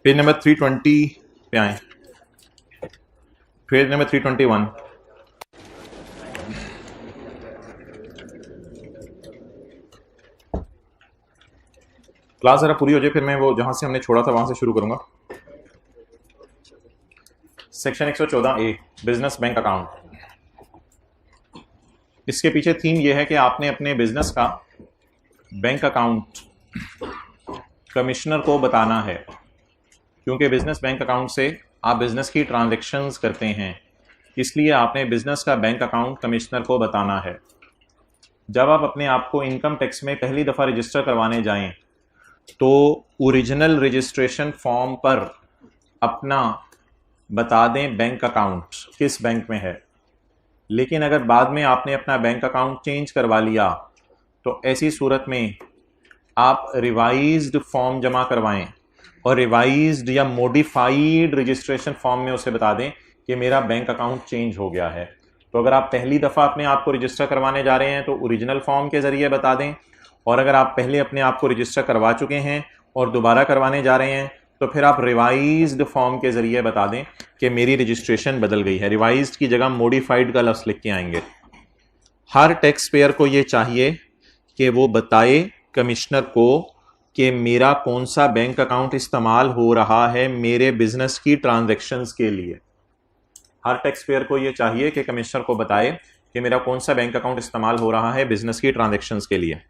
Page number 320 पे आए, page number 321। Class जरा पूरी हो जाए, फिर मैं वो जहां से हमने छोड़ा था वहां से शुरू करूंगा। Section 114A, business bank account. इसके पीछे थीम ये है कि आपने अपने बिजनेस का बैंक अकाउंट कमिश्नर को बताना है, क्योंकि बिजनेस बैंक अकाउंट से आप बिजनेस की ट्रांजैक्शंस करते हैं, इसलिए आपने बिजनेस का बैंक अकाउंट कमिश्नर को बताना है। जब आप अपने आप को इनकम टैक्स में पहली दफ़ा रजिस्टर करवाने जाएं तो ओरिजिनल रजिस्ट्रेशन फॉर्म पर अपना बता दें बैंक अकाउंट किस बैंक में है। लेकिन अगर बाद में आपने अपना बैंक अकाउंट चेंज करवा लिया तो ऐसी सूरत में आप रिवाइज्ड फॉर्म जमा करवाएं और रिवाइज्ड या मॉडिफाइड रजिस्ट्रेशन फॉर्म में उसे बता दें कि मेरा बैंक अकाउंट चेंज हो गया है। तो अगर आप पहली दफ़ा अपने आप को रजिस्टर करवाने जा रहे हैं तो ओरिजिनल फॉर्म के ज़रिए बता दें, और अगर आप पहले अपने आप को रजिस्टर करवा चुके हैं और दोबारा करवाने जा रहे हैं तो फिर आप रिवाइज्ड फॉर्म के ज़रिए बता दें कि मेरी रजिस्ट्रेशन बदल गई है। रिवाइज्ड की जगह मॉडिफाइड का लफ्ज़ लिख के आएंगे। हर टैक्स पेयर को ये चाहिए कि वो बताए कमिश्नर को कि मेरा कौन सा बैंक अकाउंट इस्तेमाल हो रहा है मेरे बिजनेस की ट्रांजैक्शंस के लिए। हर टैक्स पेयर को ये चाहिए कि कमिश्नर को बताए कि मेरा कौन सा बैंक अकाउंट इस्तेमाल हो रहा है बिजनेस की ट्रांजैक्शंस के लिए।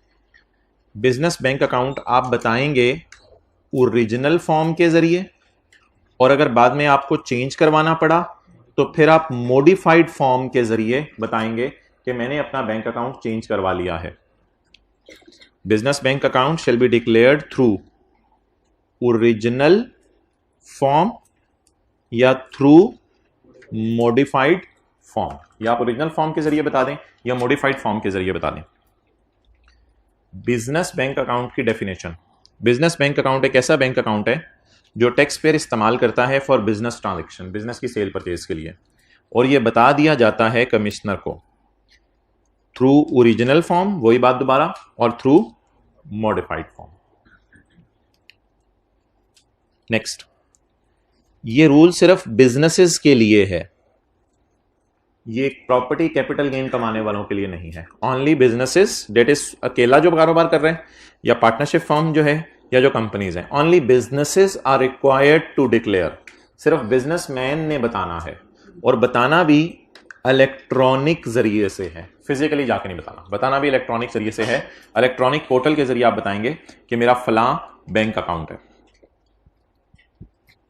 बिजनेस बैंक अकाउंट आप बताएंगे ओरिजिनल फॉर्म के जरिए, और अगर बाद में आपको चेंज करवाना पड़ा तो फिर आप मॉडिफाइड फॉर्म के जरिए बताएंगे कि मैंने अपना बैंक अकाउंट चेंज करवा लिया है। Business bank account shall be declared through original form या थ्रू मॉडिफाइड फॉर्म, या आप ओरिजिनल फॉर्म के जरिए बता दें या मॉडिफाइड फॉर्म के जरिए बता दें। बिजनेस बैंक अकाउंट की डेफिनेशन। बिजनेस बैंक अकाउंट एक ऐसा बैंक अकाउंट है जो टैक्स पेयर इस्तेमाल करता है फॉर बिजनेस ट्रांजैक्शन, बिजनेस की सेल परचेज के लिए, और यह बता दिया जाता है कमिश्नर को थ्रू ओरिजिनल फॉर्म, वही बात दोबारा, और थ्रू मॉडिफाइड फॉर्म। नेक्स्ट, ये रूल सिर्फ बिजनेसेस के लिए है, ये प्रॉपर्टी कैपिटल गेन कमाने वालों के लिए नहीं है। ओनली बिजनेसेस, डेट इज अकेला जो कारोबार कर रहे हैं या पार्टनरशिप फर्म जो है या जो कंपनीज हैं, only businesses are required to declare. सिर्फ बिजनेसमैन ने बताना है, और बताना भी इलेक्ट्रॉनिक जरिए से है, फिजिकली जाके नहीं बताना, बताना भी इलेक्ट्रॉनिक जरिए से है। इलेक्ट्रॉनिक पोर्टल के जरिए आप बताएंगे कि मेरा फलां बैंक अकाउंट है।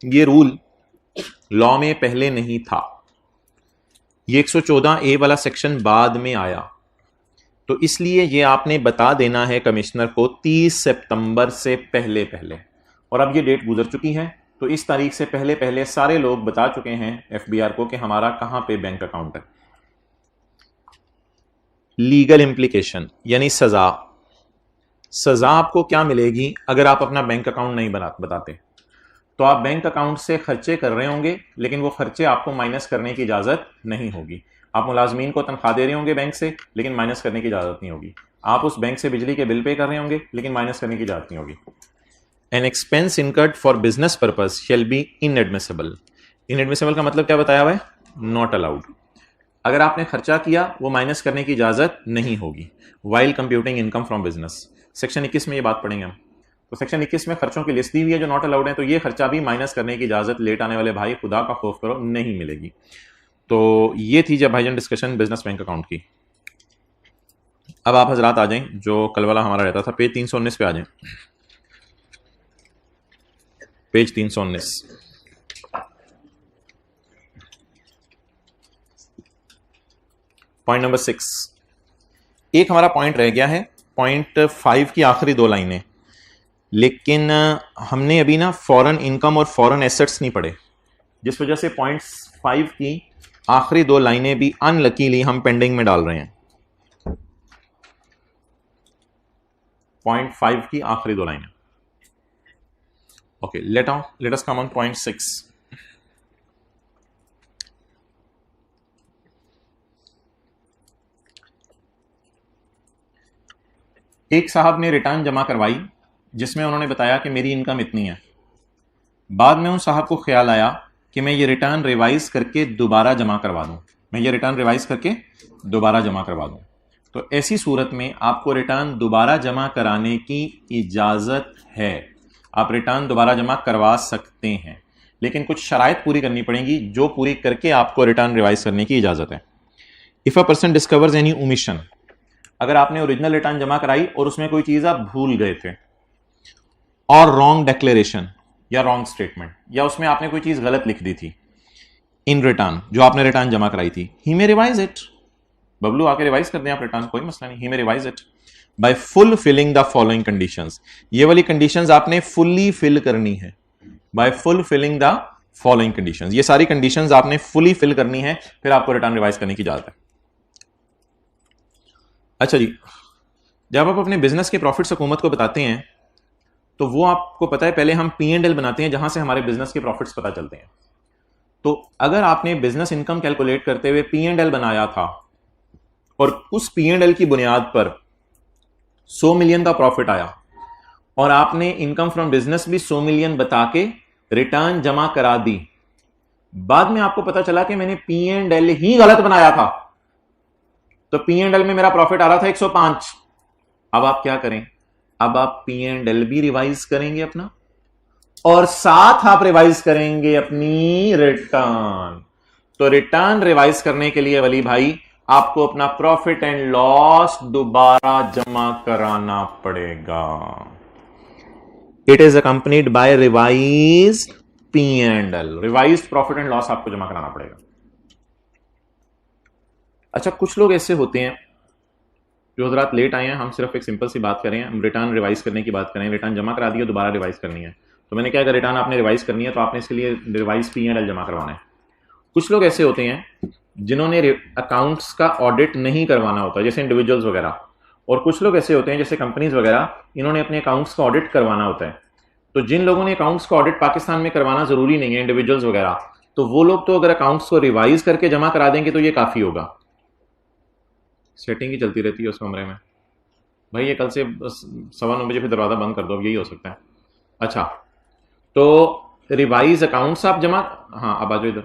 ये रूल लॉ में पहले नहीं था, ये 114A वाला सेक्शन बाद में आया, तो इसलिए ये आपने बता देना है कमिश्नर को 30 सितंबर से पहले पहले। और अब ये डेट गुजर चुकी है, तो इस तारीख से पहले पहले सारे लोग बता चुके हैं एफबीआर को कि हमारा कहां पे बैंक अकाउंट है। लीगल इंप्लीकेशन यानी सजा। सजा आपको क्या मिलेगी अगर आप अपना बैंक अकाउंट नहीं बताते? तो आप बैंक अकाउंट से खर्चे कर रहे होंगे, लेकिन वो खर्चे आपको माइनस करने की इजाजत नहीं होगी। आप मुलाजमीन को तनख्वाह दे रहे होंगे बैंक से, लेकिन माइनस करने की इजाजत नहीं होगी। आप उस बैंक से बिजली के बिल पे कर रहे होंगे, लेकिन माइनस करने की इजाजत नहीं होगी। An expense incurred for business purpose shall be inadmissible. Inadmissible का मतलब क्या बताया हुआ है? Not allowed. अगर आपने खर्चा किया वो माइनस करने की इजाजत नहीं होगी while computing income from business. Section 21 में ये बात पढ़ेंगे हम। तो सेक्शन 21 में खर्चों की लिस्ट दी हुई है जो नॉट अलाउड है, तो ये खर्चा भी माइनस करने की इजाजत लेट आने वाले भाई खुदा का खौफ करो नहीं मिलेगी। तो ये थी जब भाईजान डिस्कशन बिजनेस बैंक अकाउंट की। अब आप हजरात आ जाएं, जो कल वाला हमारा रहता था, पेज 319 पे आ जाएं। Page 319, point number 6। एक हमारा पॉइंट रह गया है, पॉइंट 5 की आखिरी दो लाइनें, लेकिन हमने अभी ना फॉरेन इनकम और फॉरेन एसेट्स नहीं पढ़े, जिस वजह से पॉइंट 5 की आखिरी दो लाइनें भी अनलकीली हम पेंडिंग में डाल रहे हैं। पॉइंट 5 की आखिरी दो लाइनें। Okay, let us come on point 6। एक साहब ने रिटर्न जमा करवाई जिसमें उन्होंने बताया कि मेरी इनकम इतनी है, बाद में उन साहब को ख्याल आया कि मैं ये रिटर्न रिवाइज करके दोबारा जमा करवा दूं, मैं ये रिटर्न रिवाइज करके दोबारा जमा करवा दूं। तो ऐसी सूरत में आपको रिटर्न दोबारा जमा कराने की इजाज़त है, आप रिटर्न दोबारा जमा करवा सकते हैं, लेकिन कुछ शराइत पूरी करनी पड़ेगी जो पूरी करके आपको रिटर्न रिवाइज करने की इजाज़त है। If a person discovers any omission, अगर आपने ओरिजिनल रिटर्न जमा कराई और उसमें कोई चीज़ आप भूल गए थे, और रॉन्ग डिक्लेरेशन या रॉन्ग स्टेटमेंट, या उसमें आपने कोई चीज़ गलत लिख दी थी इन रिटर्न जो आपने रिटर्न जमा कराई थी, he may revise it, Bablu आके रिवाइज कर दें आप रिटर्न, कोई मसला नहीं, he may revise it by fulfilling the following conditions. ये वाली कंडीशंस आपने फुल्ली फिल करनी है, by fulfilling the following conditions, ये सारी कंडीशंस आपने फुली फिल करनी है, फिर आपको रिटर्न रिवाइज करने की इजाजत है। अच्छा जी, जब आप अपने बिजनेस के प्रॉफिट्स हुकूमत को बताते हैं तो वो आपको पता है पहले हम P&L बनाते हैं जहां से हमारे बिजनेस के प्रॉफिट्स पता चलते हैं। तो अगर आपने बिजनेस इनकम कैलकुलेट करते हुए P&L बनाया था और उस P&L की बुनियाद पर 100 मिलियन का प्रॉफिट आया और आपने इनकम फ्रॉम बिजनेस भी 100 मिलियन बता के रिटर्न जमा करा दी, बाद में आपको पता चला कि मैंने P&L ही गलत बनाया था, तो P&L में मेरा प्रॉफिट आ रहा था 105। अब आप क्या करें, अब आप P&L भी रिवाइज करेंगे अपना और साथ आप रिवाइज करेंगे अपनी रिटर्न। तो रिटर्न रिवाइज करने के लिए वली भाई आपको अपना प्रॉफिट एंड लॉस दोबारा जमा कराना पड़ेगा। It is accompanied by revise P&L, revise profit and loss आपको जमा कराना पड़ेगा। अच्छा, कुछ लोग ऐसे होते हैं जो हजरात लेट आए हैं, हम सिर्फ एक सिंपल सी बात करें, हम रिटर्न रिवाइज करने की बात करें, रिटर्न जमा करा दिया दोबारा रिवाइज करनी है, तो मैंने क्या, अगर रिटर्न आपने रिवाइज करनी है तो आपने इसके लिए रिवाइज P&L जमा करवाना है। कुछ लोग ऐसे होते हैं जिन्होंने अकाउंट्स का ऑडिट नहीं करवाना होता, जैसे इंडिविजुअल्स वगैरह, और कुछ लोग ऐसे होते हैं जैसे कंपनीज वगैरह, इन्होंने अपने अकाउंट्स का ऑडिट करवाना होता है। तो जिन लोगों ने अकाउंट्स का ऑडिट पाकिस्तान में करवाना जरूरी नहीं है, इंडिविजुअल्स वगैरह, तो वो लोग तो अगर अकाउंट्स को रिवाइज करके जमा करा देंगे तो ये काफी होगा। सेटिंग ही चलती रहती है उस कमरे में भाई, ये कल से 9:15 बजे फिर दरवाजा बंद कर दो, यही हो सकता है। अच्छा, तो रिवाइज अकाउंट्स आप जमा, हाँ अब आ जाओ इधर,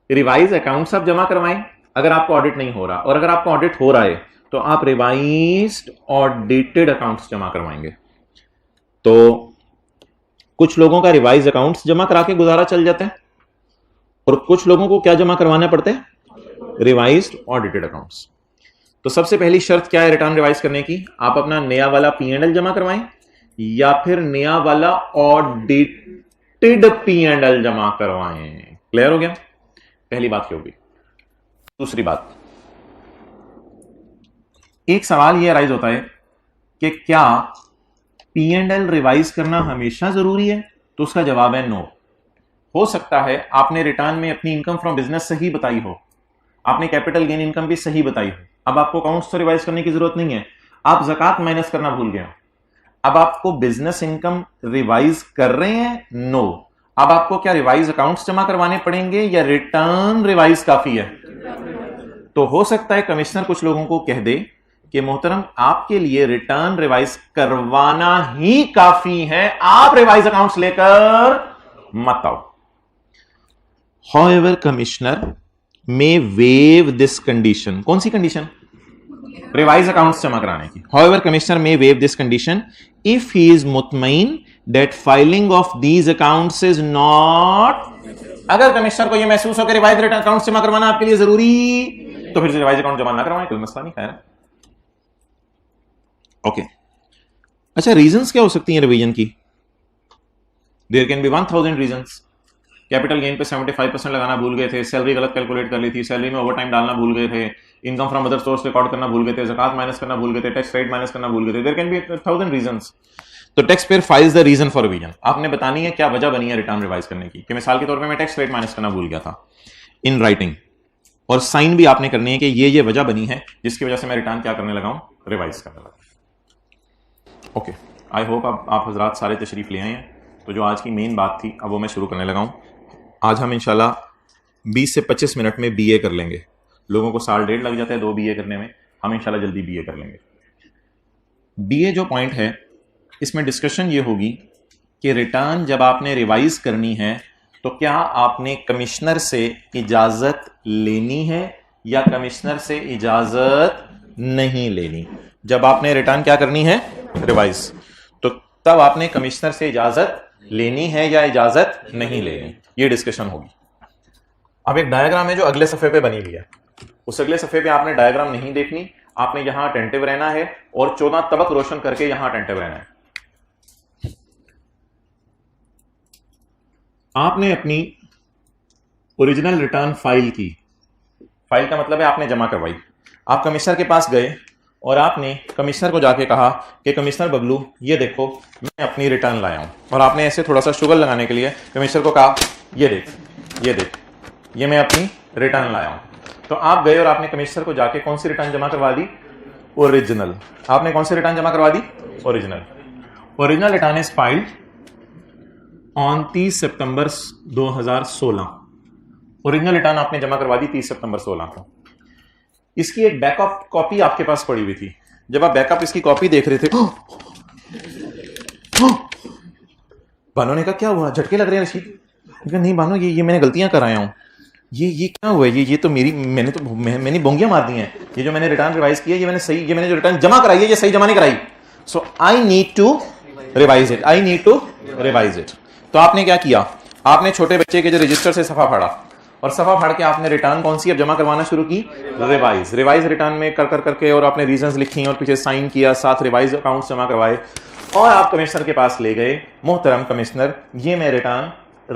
रिवाइज अकाउंट्स आप जमा करवाएं अगर आपको ऑडिट नहीं हो रहा, और अगर आपको ऑडिट हो रहा है तो आप रिवाइज्ड ऑडिटेड अकाउंट्स जमा करवाएंगे। तो कुछ लोगों का रिवाइज अकाउंट्स जमा करा के गुजारा चल जाता है और कुछ लोगों को क्या जमा करवाना पड़ता है, रिवाइज्ड ऑडिटेड अकाउंट्स। तो सबसे पहली शर्त क्या है रिटर्न रिवाइज करने की, आप अपना नया वाला P&L जमा करवाएं या फिर नया वाला ऑडिटेड P&L जमा करवाएं। क्लियर हो गया, पहली बात क्या होगी। दूसरी बात, एक सवाल यह अराइज होता है कि क्या P&L रिवाइज करना हमेशा जरूरी है, तो उसका जवाब है नो। हो सकता है आपने रिटर्न में अपनी इनकम फ्रॉम बिजनेस सही बताई हो, आपने कैपिटल गेन इनकम भी सही बताई हो, अब आपको अकाउंट्स तो रिवाइज करने की जरूरत नहीं है, आप ज़कात माइनस करना भूल गए, अब आपको बिजनेस इनकम रिवाइज कर रहे हैं, नो। अब आपको क्या रिवाइज अकाउंट्स जमा करवाने पड़ेंगे या रिटर्न रिवाइज काफी है। तो हो सकता है कमिश्नर कुछ लोगों को कह दे कि मोहतरम आपके लिए रिटर्न रिवाइज करवाना ही काफी है, आप रिवाइज अकाउंट्स लेकर मत आओ। However commissioner may waive this condition, कौन सी कंडीशन, रिवाइज अकाउंट्स जमा कराने की। However, commissioner may waive this condition if he is mutmain that filing of these accounts is not, अगर कमिश्नर को यह महसूस हो कि रिवाइज रिटर्न अकाउंट्स जमा करवाना आपके लिए जरूरी, तो फिर रिवाइज अकाउंट जमा ना करवाएं, कोई मसला नहीं है। ओके, अच्छा, रीजंस क्या हो सकती हैं रिवीजन की, there can be 1000 reasons. Capital gain पे 75% लगाना भूल गए थे, सैलरी गलत कैलकुलेट कर ली थी, सैलरी में ओवर टाइम डालना भूल गए थे, income from other source record करना भूल गए थे, ज़कात माइनस करना भूल गए थे, टैक्स रेट माइनस करना भूल गए थे, देयर कैन बी 1000 रीजंस। तो tax payer files the reason for revision, आपने बतानी है क्या वजह बनी है रिटर्न रिवाइज करने की, कि मिसाल के तौर पे मैं टैक्स रेट माइनस करना भूल गया था इन राइटिंग, और साइन भी आपने करनी है कि ये वजह बनी है जिसकी वजह से मैं रिटर्न क्या करने लगा हूं, रिवाइज करने लगा। ओके, आई होप आप हजरात सारे तशरीफ ले आए हैं। तो जो आज की मेन बात थी अब वो मैं शुरू करने लगा हूं। आज हम इंशाल्लाह 20 से 25 मिनट में BA कर लेंगे। लोगों को साल डेढ़ लग जाता है 2 BA करने में, हम इंशाल्लाह जल्दी BA कर लेंगे। BA जो पॉइंट है इसमें डिस्कशन ये होगी कि रिटर्न जब आपने रिवाइज करनी है तो क्या आपने कमिश्नर से इजाजत लेनी है या कमिश्नर से इजाजत नहीं लेनी। जब आपने रिटर्न क्या करनी है, रिवाइज, तो तब आपने कमिश्नर से इजाजत लेनी है या इजाजत नहीं लेनी, ये डिस्कशन होगी। अब एक डायग्राम है जो अगले सफे पे बनी हुई है, उस अगले सफे पे आपने डायग्राम नहीं देखनी, आपने यहां अटेंटिव रहना है और 14 तबक रोशन करके यहां अटेंटिव रहना है। आपने अपनी ओरिजिनल रिटर्न फाइल की, फाइल का मतलब है आपने जमा करवाई, आप कमिश्नर के पास गए और आपने कमिश्नर को जाके कहा कि कमिश्नर बबलू ये देखो मैं अपनी रिटर्न लाया हूं, और आपने ऐसे थोड़ा सा शुगर लगाने के लिए कमिश्नर को कहा ये देख ये मैं अपनी रिटर्न लाया हूं। तो आप गए और आपने कमिश्नर को जाके कौन सी रिटर्न जमा करवा दी, ओरिजिनल। आपने कौन सी रिटर्न जमा करवा दी, original return is filed on 30 September 2016। Original return आपने जमा करवा दी 30 सितंबर 16 को। इसकी एक बैकअप कॉपी आपके पास पड़ी हुई थी। जब आप बैकअप इसकी कॉपी देख रहे थे, बानो ने कहा क्या हुआ, झटके लग रहे हैं रशीद? नहीं बानो, ये मैंने गलतियां कराया हूं, ये क्या हुआ, ये तो मैंने बोंगियां मार दी हैं, ये जो मैंने रिटर्न रिवाइज किया ये मैंने जो रिटर्न जमा कराई है ये सही जमा नहीं कराई, so I need to revise it. तो आपने क्या किया, आपने छोटे बच्चे के जो रजिस्टर से सफा फाड़ा और सफा फाड़ के आपने रिटर्न कौन सी अब जमा करवाना शुरू की, रिवाइज रिटर्न में करके और आपने रीजंस लिखी और पीछे साइन किया, साथ रिवाइज अकाउंट्स जमा करवाए और आप कमिश्नर के पास ले गए, मोहतरम कमिश्नर ये मैं रिटर्न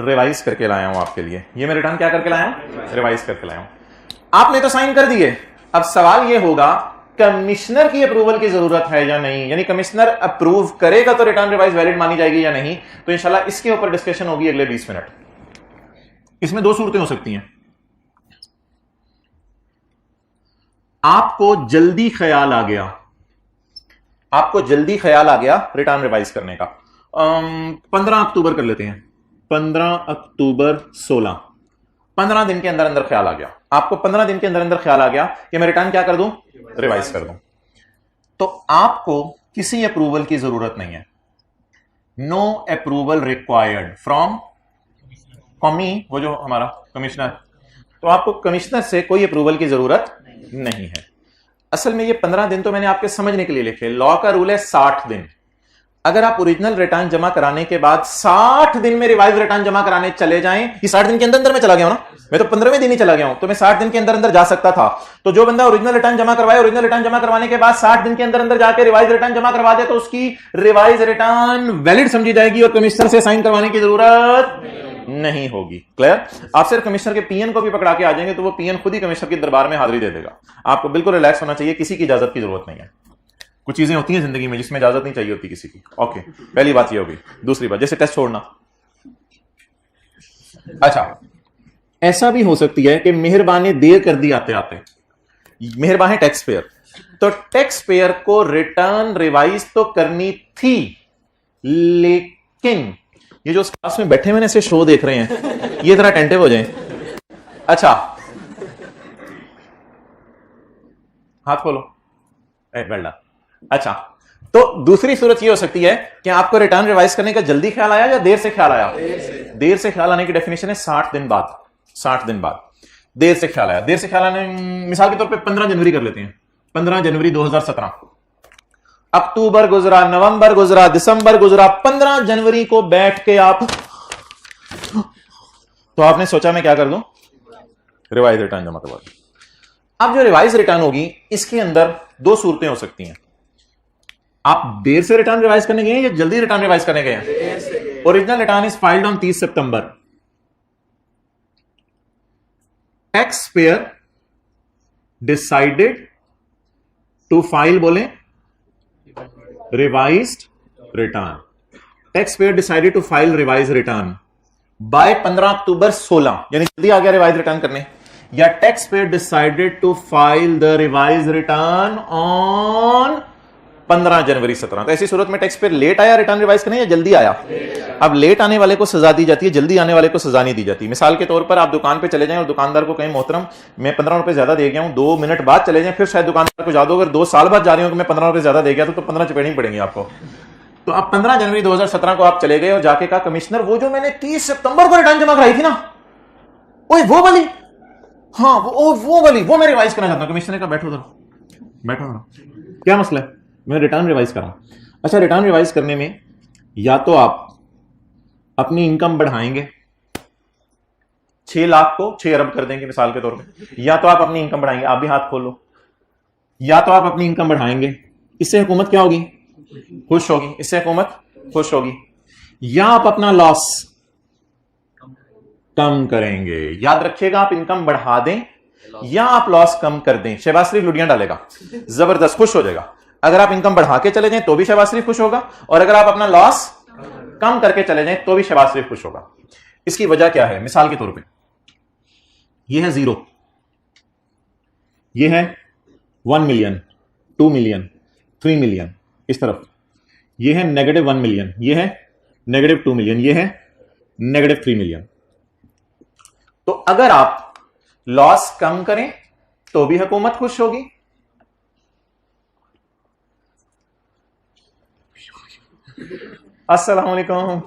रिवाइज करके लाया हूं आपके लिए, ये मैं रिटर्न क्या करके लाया हूं, रिवाइज करके लाया हूं। आपने तो साइन कर दिए, अब सवाल ये होगा कमिश्नर की अप्रूवल की जरूरत है या नहीं, यानी कमिश्नर अप्रूव करेगा तो रिटर्न रिवाइज वैलिड मानी जाएगी या नहीं। तो इंशाल्लाह इसके ऊपर डिस्कशन होगी अगले 20 मिनट। इसमें दो सूरतें हो सकती हैं, आपको जल्दी ख्याल आ गया रिटर्न रिवाइज करने का, 15 अक्टूबर कर लेते हैं, 15 अक्टूबर 16, 15 दिन के अंदर अंदर ख्याल आ गया आपको, 15 दिन के अंदर अंदर ख्याल आ गया कि मैं रिटर्न क्या कर दूं, रिवाइज कर दूं, तो आपको किसी अप्रूवल की जरूरत नहीं है, नो अप्रूवल रिक्वायर्ड फ्रॉम कॉमी, वो जो हमारा कमिश्नर, तो आपको कमिश्नर से कोई अप्रूवल की जरूरत नहीं है। असल में ये 15 दिन तो मैंने आपके समझने के लिए लिखे, लॉ का रूल है 60 दिन। अगर आप ओरिजिनल रिटर्न जमा कराने के बाद 60 दिन में रिवाइज रिटर्न जमा कराने चले जाएं, ये 60 दिन के अंदर अंदर मैं चला गया हूं ना, मैं तो 15वें दिन ही चला गया हूं, तो मैं 60 दिन के अंदर अंदर जा सकता था। तो जो बंदा ओरिजिनल रिटर्न जमा करवाए, ओरिजिनल रिटर्न जमा करवाने के बाद 60 दिन के अंदर अंदर जाके रिवाइज रिटर्न जमा करवा दे, तो उसकी रिवाइज रिटर्न वैलिड समझी जाएगी और कमिश्नर से साइन करवाने की जरूरत नहीं होगी। क्लियर? आप सिर्फ कमिश्नर के पीएन को भी पकड़ा के आ जाएंगे तो वो पीएन खुद ही कमिश्नर के दरबार में हाजिरी दे देगा। आपको बिल्कुल रिलैक्स होना चाहिए, किसी की इजाजत की जरूरत नहीं है। कुछ चीजें होती हैं जिंदगी में जिसमें इजाजत नहीं चाहिए होती किसी की। ओके, पहली बात ये होगी। दूसरी बात, जैसे टेस्ट छोड़ना। अच्छा, ऐसा भी हो सकती है कि मेहरबानी देर कर दी आते आते, मेहरबानी टैक्स पेयर, तो टैक्स पेयर को रिटर्न रिवाइज तो करनी थी, लेकिन ये जो क्लास में बैठे मैंने ऐसे शो देख रहे हैं, ये जरा अटेंटिव हो जाएं। अच्छा, हाथ खोलो, वेल डन। अच्छा, तो दूसरी सूरत ये हो सकती है कि आपको रिटर्न रिवाइज करने का जल्दी ख्याल आया या देर से ख्याल आया। देर से ख्याल आने की डेफिनेशन है 60 दिन बाद। 60 दिन बाद देर से ख्याल आया। देर से ख्याल आने, मिसाल के तौर पे 15 जनवरी कर लेते हैं, 15 जनवरी 2017। अक्टूबर गुजरा, नवंबर गुजरा, दिसंबर गुजरा, 15 जनवरी को बैठ के आप, तो आपने सोचा मैं क्या कर दूं, रिवाइज रिटर्न जमा करवा दूं। अब जो रिवाइज रिटर्न होगी इसके अंदर दो सूरतें हो सकती हैं। आप देर से रिटर्न रिवाइज करने गए हैं या जल्दी रिटर्न रिवाइज करने गए हैं। Original return is filed on 30 September. Tax payer decided to file, बोले revised return. Tax payer decided to file revise return by 15 October 16, यानी जल्दी आ गया रिवाइज रिटर्न करने। या tax payer decided to file the revise return on 15 January 17। तो ऐसी सूरत में टैक्स पेयर लेट आया रिटर्न रिवाइज करने या जल्दी आया। अब लेट आने वाले को सजा दी जाती है, जल्दी आने वाले को सजा नहीं दी जाती। मिसाल के तौर पर आप दुकान पे चले जाएं और दुकानदार को कहें मोहतरम मैं 15 रुपए ज्यादा दे गया हूं, 2 मिनट बाद चले जाएं, फिर शायद दुकानदार को याद हो, अगर 2 साल बाद जा रहे हो कि मैं 15 रुपए ज्यादा दे गया तो 15 चपेड़ी पड़ेंगी आपको। तो अब 15 जनवरी 2017 को आप चले गए और जाके कहा कमिश्नर वो जो मैंने 30 सितंबर को रिटर्न जमा कराई थी ना, ओए वो वाली, हाँ वो वाली, वो मैं रिवाइज करना चाहता हूं। कमिश्नर ने कहा बैठो उधर, बैठो उधर, क्या मसला है? मैं रिटर्न रिवाइज करा। अच्छा, रिटर्न रिवाइज करने में या तो आप अपनी इनकम बढ़ाएंगे, 6 लाख को 6 अरब कर देंगे मिसाल के तौर पे, या तो आप अपनी इनकम बढ़ाएंगे, आप भी हाथ खोल लो, या तो आप अपनी इनकम बढ़ाएंगे, इससे हुकूमत क्या होगी? खुश होगी, इससे हुकूमत खुश होगी। या आप अपना लॉस कम करेंगे। याद रखिएगा, आप इनकम बढ़ा दें या आप लॉस कम कर दें, शहबाज शरीफ लुटियां डालेगा, जबरदस्त खुश हो जाएगा। अगर आप इनकम बढ़ा के चले जाएं तो भी शहबाज शरीफ खुश होगा, और अगर आप अपना लॉस कम करके चले जाएं तो भी शहबाज शरीफ खुश होगा। इसकी वजह क्या है? मिसाल के तौर पे ये है 0, ये है 1 मिलियन, 2 मिलियन, 3 मिलियन, इस तरफ ये है -1 मिलियन, ये है -2 मिलियन, ये है -3 मिलियन। तो अगर आप लॉस कम करें तो भी हुकूमत खुश होगी, अस्सलाम वालेकुम।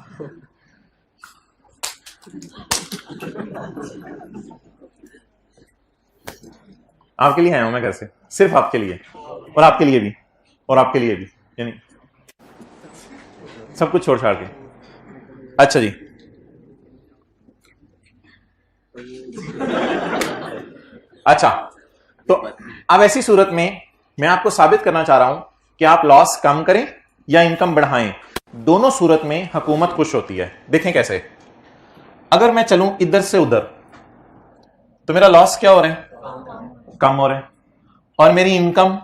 आपके लिए आया हूं मैं घर से, सिर्फ आपके लिए, और आपके लिए भी, और आपके लिए भी, यानी सब कुछ छोड़ छाड़ के। अच्छा जी, अच्छा, तो अब ऐसी सूरत में मैं आपको साबित करना चाह रहा हूं कि आप लॉस कम करें या इनकम बढ़ाएं, दोनों सूरत में हुकूमत खुश होती है। देखें कैसे? अगर मैं चलूं इधर से उधर तो मेरा लॉस क्या हो रहा है? कम हो रहा है, और मेरी इनकम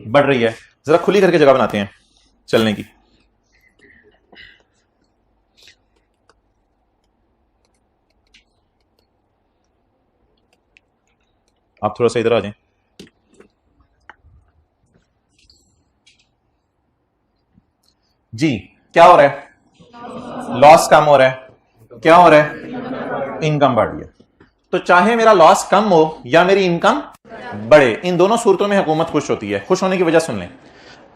बढ़ रही है। जरा खुली करके जगह बनाते हैं चलने की। आप थोड़ा सा इधर आ जाएं। जी, क्या हो रहा है? लॉस कम हो रहा है, क्या हो रहा है? इनकम बढ़ रही है। तो चाहे मेरा लॉस कम हो या मेरी इनकम बढ़े, इन दोनों सूरतों में हुकूमत खुश होती है। खुश होने की वजह सुन लें,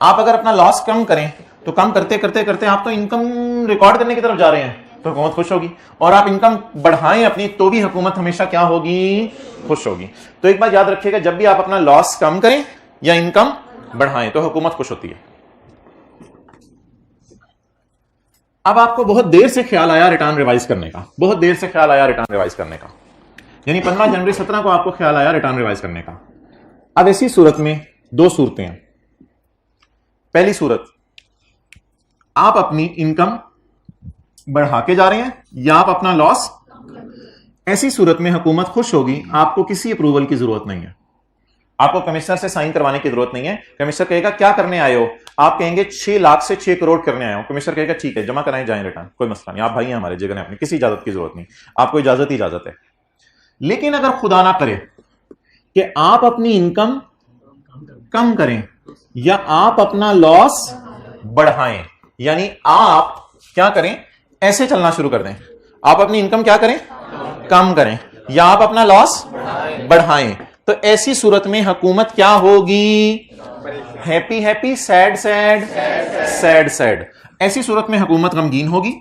आप अगर अपना लॉस कम करें तो कम करते करते करते आप तो इनकम रिकॉर्ड करने की तरफ जा रहे हैं, तो हुकूमत खुश होगी, और आप इनकम बढ़ाएं अपनी तो भी हुकूमत हमेशा क्या होगी? खुश होगी। तो एक बात याद रखिएगा, जब भी आप अपना लॉस कम करें या इनकम बढ़ाएं तो हुकूमत खुश होती है। अब आपको बहुत देर से ख्याल आया रिटर्न रिवाइज करने का, बहुत देर से ख्याल आया रिटर्न रिवाइज करने का, यानी 15 जनवरी 17 को आपको ख्याल आया रिटर्न रिवाइज करने का। अब ऐसी सूरत में दो सूरतें हैं। पहली सूरत, आप अपनी इनकम बढ़ा के जा रहे हैं या आप अपना लॉस, ऐसी सूरत में हुकूमत खुश होगी, आपको किसी अप्रूवल की जरूरत नहीं है, आपको कमिश्नर से साइन करवाने की जरूरत नहीं है। कमिश्नर कहेगा क्या करने आए हो? आप कहेंगे 6 लाख से 6 करोड़ करने आए हो। कमिश्नर कहेगा ठीक है, जमा कराएं, जाएं रिटर्न, कोई मसला नहीं, आप भाई हैं हमारे, जगह है अपनी, किसी इजाजत की जरूरत नहीं, आपको इजाजत ही इजाजत है। लेकिन अगर खुदा ना करे कि आप अपनी इनकम कम करें या आप अपना लॉस बढ़ाएं, यानी आप क्या करें? ऐसे चलना शुरू कर दें, आप अपनी इनकम क्या करें? कम करें, या आप अपना लॉस बढ़ाएं, तो ऐसी सूरत में हुकूमत क्या होगी? Happy happy, sad sad, sad sad. ऐसी सूरत में हुकूमत गमगीन होगी।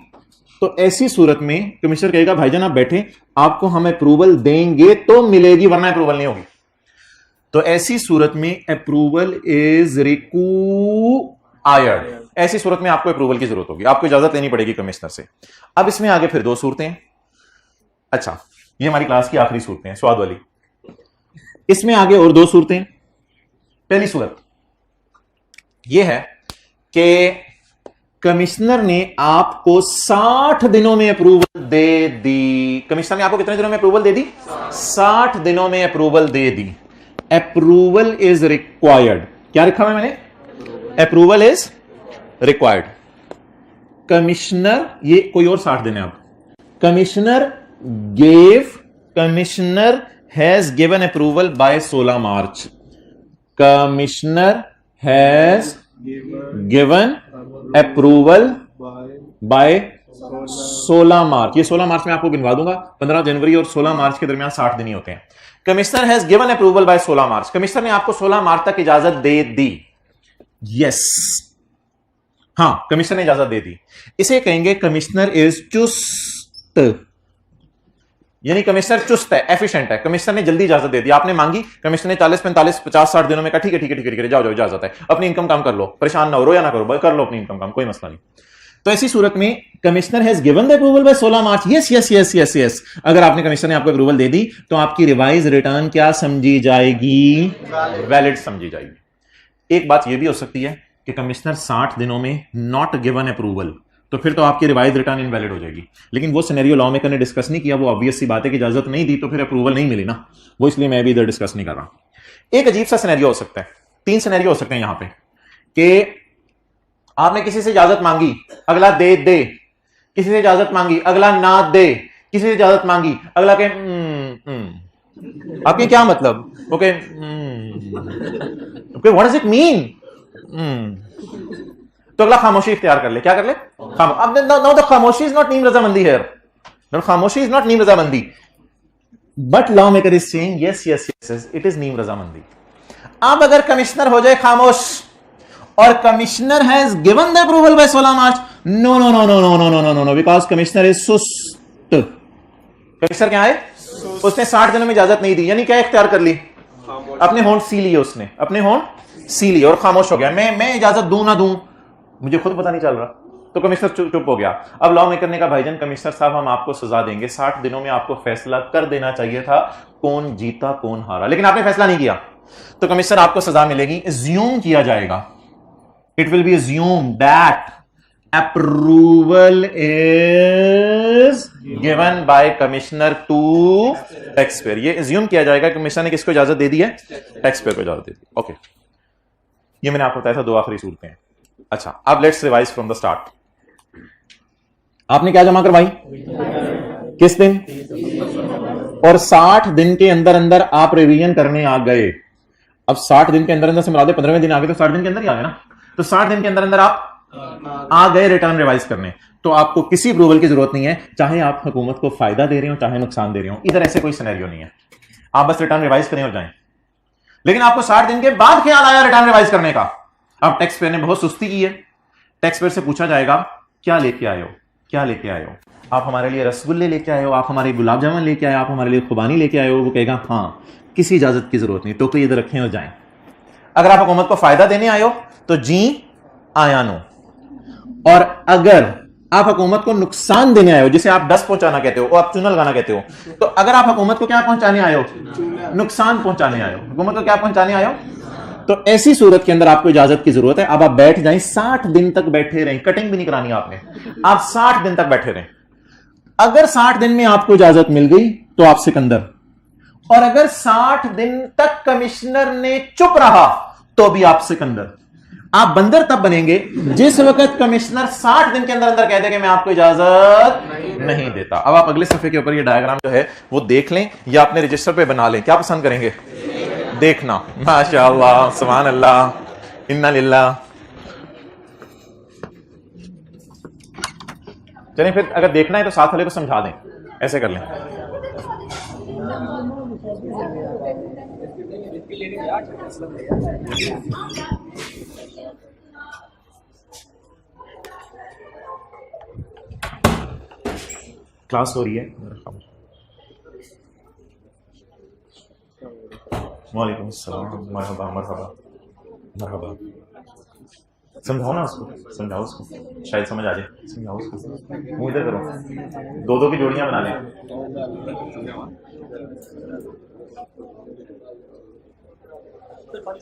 तो ऐसी सूरत में कमिश्नर कहेगा भाईजान आप बैठे, आपको हम अप्रूवल देंगे तो मिलेगी, वरना अप्रूवल नहीं होगी। तो ऐसी सूरत में अप्रूवल इज रिक्वायर्ड, ऐसी सूरत में आपको अप्रूवल की जरूरत होगी, आपको इजाजत लेनी पड़ेगी कमिश्नर से। अब इसमें आगे फिर दो सूरतें हैं। अच्छा, ये हमारी क्लास की आखिरी सूरतें हैं, स्वाद वाली। इसमें आगे और दो सूरतें। पहली सूरत यह है कि कमिश्नर ने आपको 60 दिनों में अप्रूवल दे दी। कमिश्नर ने आपको कितने दिनों में अप्रूवल दे दी? 60 दिनों में approval they the. Approval is required, क्या लिखा है मैंने? Approval is required. कमिश्नर, ये कोई और 60 दिन है। अब commissioner has given approval by 16 March. Commissioner has given approval by 16 मार्च। ये 16 मार्च में आपको गिनवा दूंगा, 15 जनवरी और 16 मार्च के दरमियान 60 दिन ही होते हैं। Commissioner has given approval by 16 March. Commissioner ने आपको 16 मार्च तक इजाजत दे दी। यस, हाँ, कमिश्नर ने इजाजत दे दी, इसे कहेंगे कमिश्नर इज चुस्त, यानी कमिश्नर चुस्त है, एफिशिएंट है। कमिश्नर ने जल्दी इजाजत दे दी, आपने मांगी, कमिश्नर ने 40 45 50 60 दिनों में कहा ठीक है ठीक है ठीक है ठीक है, जाओ जाओ इजाजत है, अपनी इनकम काम कर लो, परेशान ना हो, रोया ना करो, कर लो अपनी इनकम काम, कोई मसला नहीं। तो ऐसी सूरत में commissioner has given the approval by 16 March, yes yes yes yes yes, अगर आपने कमिश्नर ने आपको अप्रूवल दे दी तो आपकी रिवाइज रिटर्न क्या समझी जाएगी? वैलिड समझी जाएगी। एक बात यह भी हो सकती है कि कमिश्नर 60 दिनों में नॉट गिवन अप्रूवल, तो फिर तो आपकी रिवाइज रिटर्न इनवैलिड हो जाएगी। लेकिन वो सिनेरियो लॉ मेकर ने डिस्कस नहीं किया, वो ऑब्वियस सी बात है कि इजाजत नहीं दी तो फिर अप्रूवल नहीं मिली ना, वो इसलिए मैं भी इधर डिस्कस नहीं कर रहा। एक अजीब सा सिनेरियो हो सकता है, 3 सिनेरियो हो सकते हैं यहां पे, कि आपने किसी से इजाजत मांगी, अगला दे दे, किसी से इजाजत मांगी, अगला ना दे, किसी से इजाजत मांगी, अगला के आपके क्या मतलब, okay okay what does it mean, तो अगला खामोशी इख्तियार कर ले, क्या कर ले? अब नो द खामोशी इज नॉट नीम रजामंदी हियर, नो खामोशी इज नॉट नीम रजामंदी, but law maker is saying yes yes yes it is नीम रजामंदी। अब अगर कमिश्नर हो जाए खामोश और commissioner has given the approval by 16 March, no no no no no no no no no, because commissioner is सुस्त। कमिश्नर क्या है? उसने 60 दिनों में इजाजत नहीं दी, यानी क्या इख्तियार कर ली? अपने होंठ सी लिए, उसने अपने होंठ सी लिए और खामोश हो गया, मैं इजाजत दूं ना दूं मुझे खुद पता नहीं चल रहा, तो कमिश्नर चुप हो गया। अब लॉ मेकर ने कहा भाईजान कमिश्नर साहब हम आपको सजा देंगे, 60 दिनों में आपको फैसला कर देना चाहिए था कौन जीता कौन हारा, लेकिन आपने फैसला नहीं किया, तो कमिश्नर आपको सजा मिलेगी। अज्यूम किया जाएगा, it will be assume that approval is given by commissioner to tax payer, ये अज्यूम किया जाएगा कमिश्नर ने किसको इजाजत दे दी है? टैक्स पेयर को इजाजत दे दी। ओके, ये मैंने आपको बताया था 2 आखिरी सूरतें हैं। अच्छा, अब let's revise from the start. आपने क्या जमा करवाई, किस दिन, और 60 दिन के अंदर अंदर आप रिवीजन करने आ गए। अब 60 दिन के अंदर अंदर से मिला दे 15वें दिन आ गए तो 60 दिन के अंदर ही आ गए ना, तो 60 दिन के अंदर अंदर आप आ गए रिटर्न रिवाइज करने, तो आपको किसी अप्रूवल की जरूरत नहीं है, चाहे आप हुकूमत को फायदा दे रहे हो चाहे नुकसान दे रहे हो, इधर ऐसे कोई सिनेरियो नहीं है, आप बस रिटर्न रिवाइज करें और जाएं। लेकिन आपको 60 दिन के बाद ख्याल आया रिटर्न रिवाइज करने का, अब टैक्स पेयर ने बहुत सुस्ती की है, टैक्स पेयर से पूछा जाएगा क्या लेके आए हो, क्या लेके आए हो, आप हमारे लिए रसगुल्ले लेके आए हो, आप हमारे गुलाब जामुन लेके आए हो, आप हमारे लिए खुबानी लेके आए हो, वो कहेगा हाँ, किसी इजाजत की जरूरत नहीं, टोकरी इधर रखें और जाएं। अगर आप हुकूमत को फायदा देने आए हो तो जी आया नो, और अगर आप हुकूमत को नुकसान देने आए हो, जिसे आप डस पहुंचाना कहते हो और आप चूना लगाना कहते हो, तो अगर आप हुकूमत को क्या पहुंचाने आए हो, नुकसान पहुंचाने आए हो, हुकूमत को क्या पहुंचाने आए हो, तो ऐसी सूरत के अंदर आपको इजाजत की जरूरत है। अब आप बैठ जाएं, 60 दिन तक बैठे रहें, कटिंग भी नहीं करानी आपने, आप 60 दिन तक बैठे रहें। अगर 60 दिन में आपको इजाजत मिल गई तो आप सिकंदर, और अगर 60 दिन तक कमिश्नर ने चुप रहा तो भी आप सिकंदर। आप बंदर तब बनेंगे जिस वक्त कमिश्नर 60 दिन के अंदर अंदर कह दे कि मैं आपको इजाजत नहीं देता। अब आप अगले सफे के ऊपर ये डायग्राम जो है वो देख लें या अपने रजिस्टर पे बना लें, क्या पसंद करेंगे? देखना, माशाअल्लाह, सुभान अल्लाह, इन्ना लिल्लाह। चलिए फिर अगर देखना है तो साथ वाले को समझा दें, ऐसे कर लें। क्लास हो रही है। वालेकुम अस्सलाम, मरहबा मरहबा मरहबा। समझाओ ना उसको, समझाओ उसको, शायद समझ आ जाए, समझाओ उसको। मुंह इधर करो, 2-2 की जोड़ियां बना लें।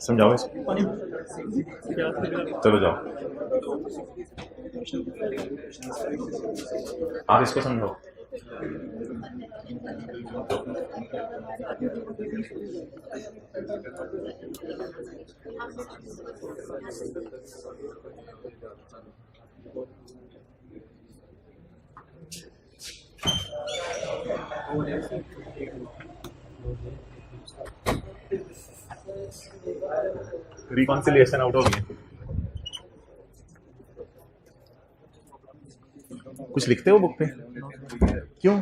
समझाओ इसको, चलो जाओ, आप इसको समझाओ। रिकॉन्सिलिएशन आउट हो गई, कुछ लिखते हो बुक पे? क्यों?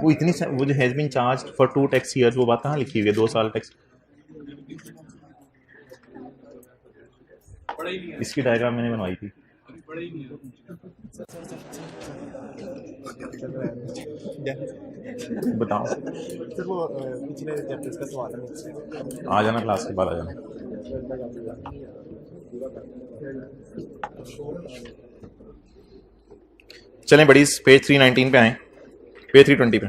वो इतनी वो जो has been charged for 2 tax years, वो बात कहाँ लिखी हुई है? 2 साल टैक्स। इसकी डायग्राम मैंने बनवाई थी। बताओ। सर वो पिछले चैप्टर्स का सवाल है मुझसे। आ जाना क्लास के बाद आ जाना। चलें बड़ी पेज 319 पे आए, पेज 320 पे।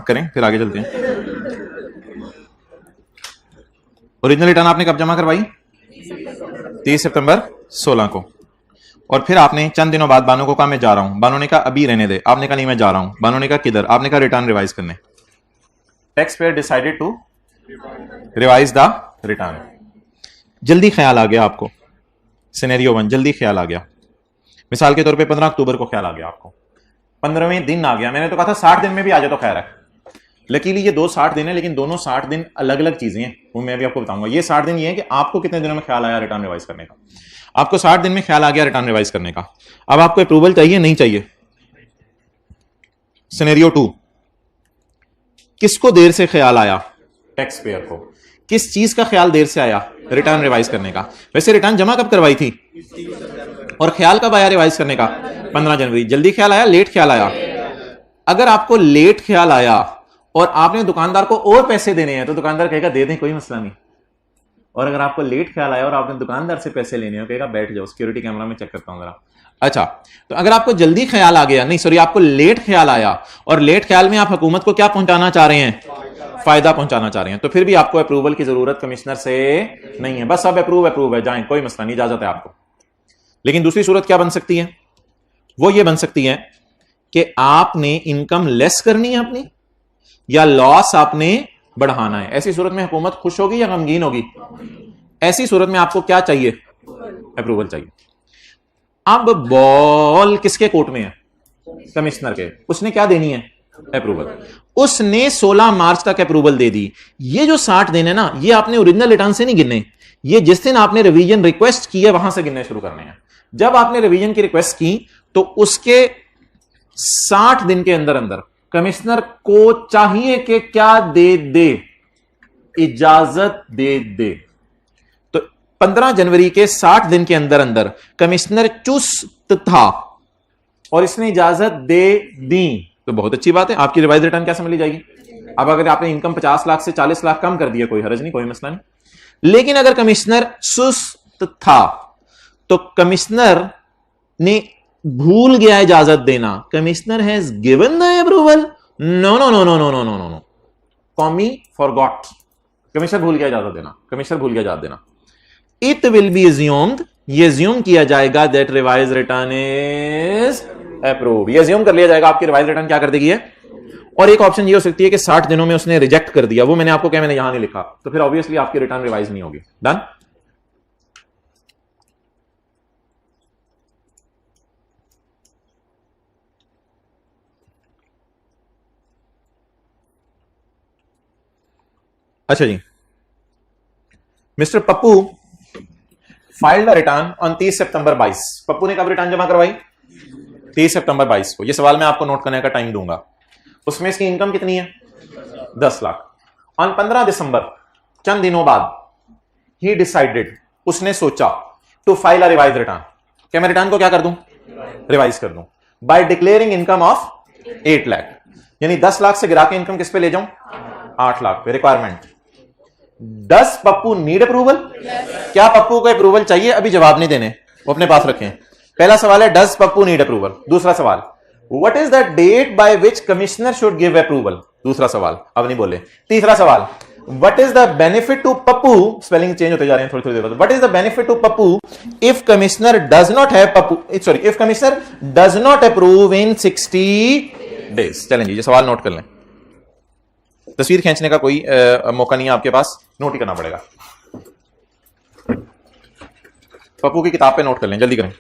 करें फिर आगे चलते हैं। ओरिजिनल रिटर्न आपने कब जमा करवाई? 30 सितंबर 16 को। और फिर आपने चंद दिनों बाद बानो को कहा मैं जा रहा हूं। बानो ने कहा अभी रहने दे। आपने कहा नहीं मैं जा रहा हूं। बानो ने कहा किधर? आपने कहा रिटर्न रिवाइज करने। Tax payer decided to revise the return. जल्दी ख्याल आ गया आपको। सिनेरियो 1 जल्दी ख्याल आ गया। मिसाल के तौर पे 15 अक्टूबर को ख्याल आ गया आपको, 15वें दिन आ गया। मैंने तो कहा था 60 दिन में भी आ जाए तो खैर है। लकीली ये दो 60 दिन है, लेकिन दोनों 60 दिन अलग अलग चीजें हैं, वो मैं भी आपको बताऊंगा। ये 60 दिन ये है कि आपको कितने दिनों में ख्याल आया रिटर्न रिवाइज करने का। आपको 60 दिन में ख्याल आ गया रिटर्न रिवाइज करने का। अब आपको अप्रूवल चाहिए नहीं चाहिए? सिनेरियो 2, किसको देर से ख्याल आया? टैक्स पेयर को। किस चीज का ख्याल देर से आया? रिटर्न रिवाइज करने का। वैसे रिटर्न जमा कब करवाई थी और ख्याल कब आया रिवाइज करने का? 15 जनवरी। जल्दी ख्याल आया, लेट ख्याल आया? अगर आपको लेट ख्याल आया और आपने दुकानदार को और पैसे देने हैं तो दुकानदार कहेगा दे दें कोई मसला नहीं। और अगर आपको लेट ख्याल आया और आपने दुकानदार से पैसे लेने हैं, कहेगा बैठ जाओ सिक्योरिटी कैमरा में चेक करता हूं जरा। अच्छा, तो अगर आपको जल्दी ख्याल आ गया, नहीं सॉरी आपको लेट ख्याल आया और लेट ख्याल में आप हुकूमत को क्या पहुंचाना चाह रहे हैं? फायदा पहुंचाना चाह रहे हैं, तो फिर भी आपको अप्रूवल की जरूरत कमिश्नर से नहीं है। बस अब अप्रूव है, जाएं, कोई मसला नहीं, इजाजत है आपको। लेकिन दूसरी सूरत क्या बन सकती है? वो ये बन सकती है कि आपने इनकम लेस करनी है अपनी, या लॉस आपने बढ़ाना है। ऐसी सूरत में हुकूमत खुश होगी या गमगीन होगी? ऐसी सूरत में आपको क्या चाहिए? अप्रूवल चाहिए। अब बॉल किसके कोर्ट में है? कमिश्नर के। उसने क्या देनी है? अप्रूवल। उसने 16 मार्च तक अप्रूवल दे दी। ये जो 60 दिन है ना, ये आपने ओरिजिनल रिटर्न से नहीं गिनने, ये जिस दिन आपने रिवीजन रिक्वेस्ट की है वहां से गिनने शुरू करने हैं। जब आपने रिवीजन की रिक्वेस्ट की तो उसके 60 दिन के अंदर अंदर कमिश्नर को चाहिए कि क्या दे दे? इजाजत दे दे। तो 15 जनवरी के 60 दिन के अंदर अंदर कमिश्नर चुस्त था और इसने इजाजत दे दी, तो बहुत अच्छी बात है। आपकी रिवाइज रिटर्न क्या समझ ली जाएगी? अब अगर आपने इनकम 50 लाख से 40 लाख कम कर दिया, कोई हर्ज नहीं, कोई मसला नहीं। लेकिन अगर कमिश्नर सुस्त था तो कमिश्नर ने भूल गया इजाजत देना। Commissioner has given the approval. No no no no no no no no no, commie forgot. Commissioner भूल गया इजाजत देना, कमिश्नर भूल गया इजाजत देना। इट विल बी अज्यूम्ड, ये अज्यूम किया जाएगा that revise return is approve. ये अज्यूम कर लिया जाएगा आपकी रिवाइज रिटर्न क्या कर देगी है। और एक ऑप्शन ये हो सकती है कि 60 दिनों में उसने रिजेक्ट कर दिया, वो मैंने आपको क्या, मैंने यहां नहीं लिखा, तो फिर ऑब्वियसली आपकी रिटर्न रिवाइज नहीं होगी। डन। अच्छा जी, mister Pappu filed return on 30 September 22। Pappu ने कब रिटर्न जमा करवाई? 30 सितंबर 22 को। ये सवाल मैं आपको नोट करने का टाइम दूंगा। उसमें इसकी इनकम कितनी है? 10 लाख। ऑन 15 दिसंबर, चंद दिनों बाद, ही डिसाइडेड, उसने सोचा, to file a revise return. क्या मैं रिटर्न को क्या कर दूं? रिवाइज कर दूं। By declaring income of 8 lakh, यानी 10 लाख से गिरा के इनकम किस पे ले जाऊं? 8 लाख पे। रिक्वायरमेंट, डस पप्पू नीड अप्रूवल? क्या पप्पू को अप्रूवल चाहिए? अभी जवाब नहीं देने, वो अपने पास रखें। पहला सवाल है डस पप्पू नीड अप्रूवल। दूसरा सवाल, what is the date by which commissioner should give approval? दूसरा सवाल, अब नहीं बोले। तीसरा सवाल, what is the benefit to Pappu? Spelling change होते जा रहे हैं थोड़ी थोड़ी देर बाद। What is the benefit to Pappu if commissioner does not have Pappu, sorry, if commissioner does not approve in 60 days. चलें जी, ये सवाल नोट कर लें। तस्वीर खींचने का कोई मौका नहीं है आपके पास, नोट ही करना पड़ेगा। पप्पू की किताब पे नोट कर लें, जल्दी करें।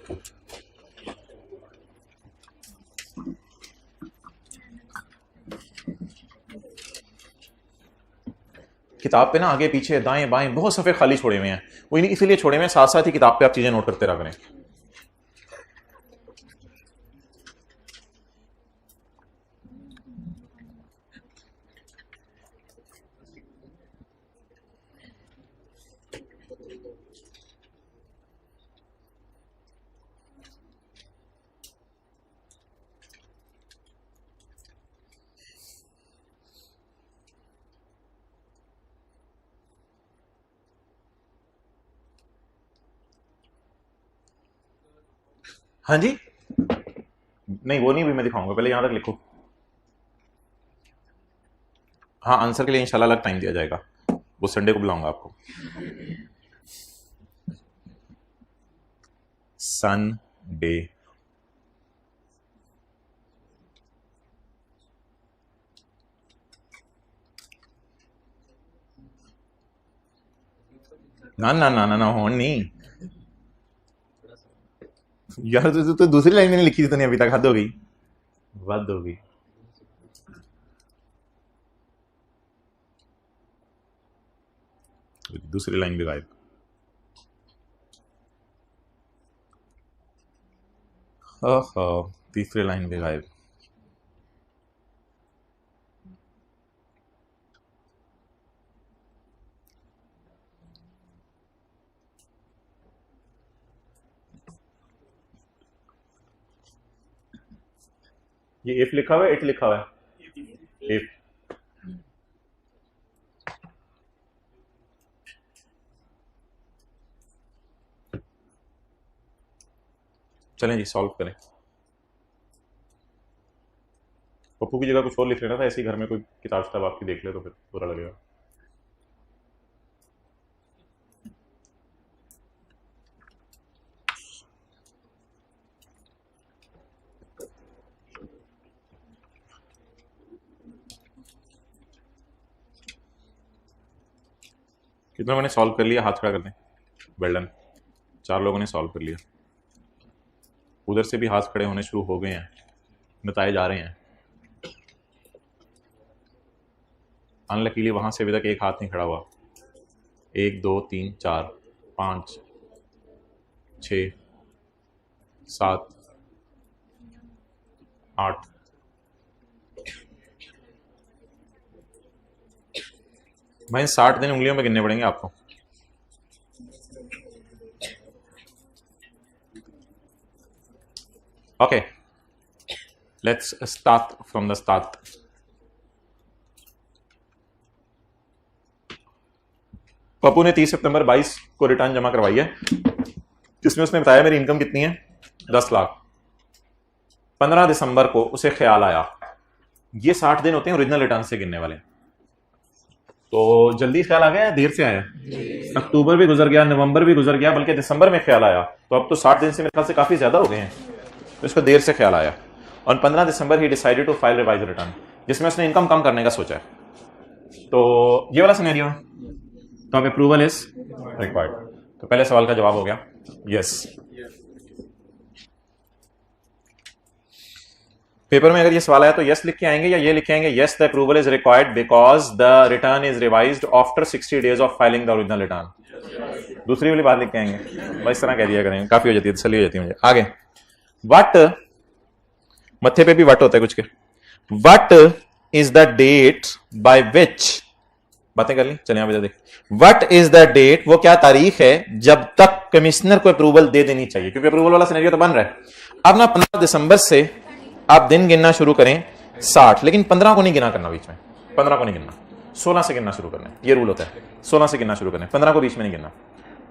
किताब पे ना आगे पीछे दाएं बाएं बहुत सफे खाली छोड़े हुए हैं, वो इसीलिए छोड़े हुए हैं, साथ साथ ही किताब पे आप चीजें नोट करते रह करें। हाँ जी, नहीं वो नहीं, भी मैं दिखाऊंगा, पहले यहां तक लिखो। हाँ, आंसर के लिए इंशाल्लाह अलग टाइम दिया जाएगा, वो संडे को बुलाऊंगा आपको। संडे, ना ना ना ना ना, हो नहीं यार, तो दूसरी लाइन मैंने लिखी थी तूने अभी तक, हद हो गई, हद हो गई। दूसरी लाइन भी गायब। तीसरी लाइन भी गायब। ये इफ लिखा हुआ है, इट लिखा हुआ है, इफ। चलें जी, सॉल्व करें। पप्पू की जगह कुछ और लिख लेना था, ऐसे ही घर में कोई किताब किताब आपकी देख ले तो फिर बुरा लगेगा। कितने लोगों ने सॉल्व कर लिया, हाथ खड़ा कर दें। वेल डन, 4 लोगों ने सॉल्व कर लिया। उधर से भी हाथ खड़े होने शुरू हो गए हैं, बताए जा रहे हैं। अनलकीली वहां से अभी तक एक हाथ नहीं खड़ा हुआ। 1 2 3 4 5 6 7 8 भाई 60 दिन उंगलियों में गिनने पड़ेंगे आपको। Okay, let's start from the start. Pappu ने 30 सितंबर 22 को रिटर्न जमा करवाई है, जिसमें उसने बताया मेरी इनकम कितनी है, 10 लाख। 15 दिसंबर को उसे ख्याल आया, ये 60 दिन होते हैं ओरिजिनल रिटर्न से गिनने वाले। तो जल्दी ख्याल आ गया या देर से आया? अक्टूबर भी गुजर गया, नवंबर भी गुजर गया, बल्कि दिसंबर में ख्याल आया, तो अब तो 60 दिन से मेरे ख्याल से काफी ज्यादा हो गए हैं, तो इसको देर से ख्याल आया। और 15 December he decided to file revise return, जिसमें उसने इनकम कम करने का सोचा है। तो ये वाला सिनेरियो, तो अब अप्रूवल इज रिक्वायर्ड। तो पहले सवाल का जवाब हो गया यस। पेपर में अगर ये सवाल आया तो यस लिख के आएंगे या ये लिख के आएंगे yes the approval is required because the return is revised after 60 days of filing the original return. दूसरी वाली बात लिख के आएंगे, बस इस तरह कह दिया करेंगे, काफी हो जाती है, तसल्ली हो जाती है मुझे। आगे, वट, मत्थे पे भी वट होता है कुछ के। What is the date by which, बातें कर ली, चलिए यहां पे देख। वट इज द डेट, वो क्या तारीख है जब तक कमिश्नर को अप्रूवल दे देनी चाहिए, क्योंकि अप्रूवल वाला सिनेरियो तो बन रहा है। अब ना 15 दिसंबर से आप दिन गिनना शुरू करें 60, लेकिन 15 को नहीं गिना करना बीच में, 15 को नहीं गिनना, 16 से गिनना शुरू करना है, ये रूल होता है। 16 से गिनना शुरू करना है, 15 को बीच में नहीं गिनना।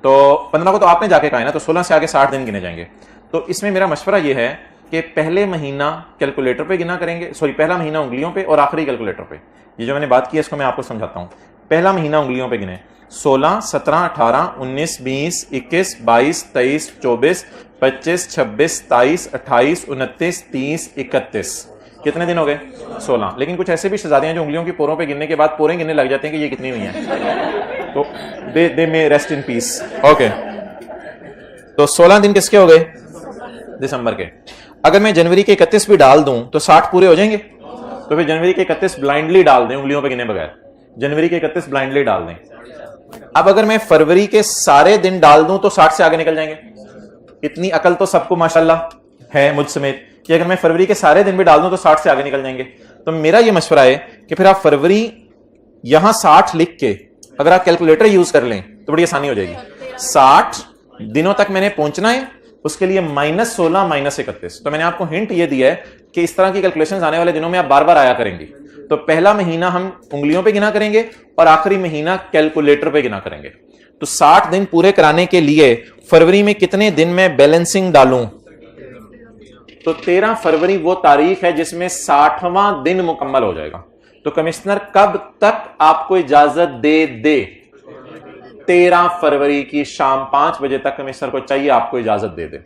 तो 15 को तो आपने जाके कहा है ना, तो 16 से आगे 60 दिन गिने जाएंगे। तो इसमें मेरा मशवरा ये है कि पहले महीना कैलकुलेटर पे गिना करेंगे, सॉरी पहला महीना उंगलियों पे और आखिरी कैलकुलेटर पे। ये जो मैंने बात की है इसको मैं आपको समझाता हूं। पहला महीना उंगलियों पे गिने, 16 17 18 19 20 21 22 23 24 25 26 27 28 29 30 31। कितने दिन हो गए? 16। लेकिन कुछ ऐसे भी शहजादियां जो उंगलियों की पोरों पे गिनने के बाद पोरें गिनने लग जाते हैं कि ये कितनी हुई हैं, तो दे मे रेस्ट इन पीस। ओके, तो 16 दिन किसके हो गए? दिसंबर के। अगर मैं जनवरी के 31 भी डाल दूं तो 60 पूरे हो जाएंगे। तो फिर जनवरी के 31 ब्लाइंडली डाल दें, उंगलियों पे गिने बगैर जनवरी के 31 ब्लाइंडली डाल दें। अब अगर मैं फरवरी के सारे दिन डाल दूं तो 60 से आगे निकल जाएंगे। इतनी अकल तो सबको माशाल्लाह है, मुझ समेत, कि अगर मैं फरवरी के सारे दिन भी डाल दूं तो 60 से आगे निकल जाएंगे। तो मेरा यह मशवरा है कि फिर आप फरवरी यहां 60 लिख के अगर आप कैलकुलेटर यूज कर लें तो बड़ी आसानी हो जाएगी। 60 दिनों तक मैंने पहुंचना है, उसके लिए -16 -31। तो मैंने आपको हिंट ये दिया है कि इस तरह की कैलकुलेशंस आने वाले दिनों में आप बार बार आया करेंगी। तो पहला महीना हम उंगलियों पे गिना करेंगे और आखिरी महीना कैलकुलेटर पे गिना करेंगे। तो 60 दिन पूरे कराने के लिए फरवरी में कितने दिन में बैलेंसिंग डालूं? तो 13 फरवरी वो तारीख है जिसमें 60वां दिन मुकम्मल हो जाएगा। तो कमिश्नर कब तक आपको इजाजत दे 13 फरवरी की शाम 5 बजे तक कमिश्नर को चाहिए आपको इजाजत दे।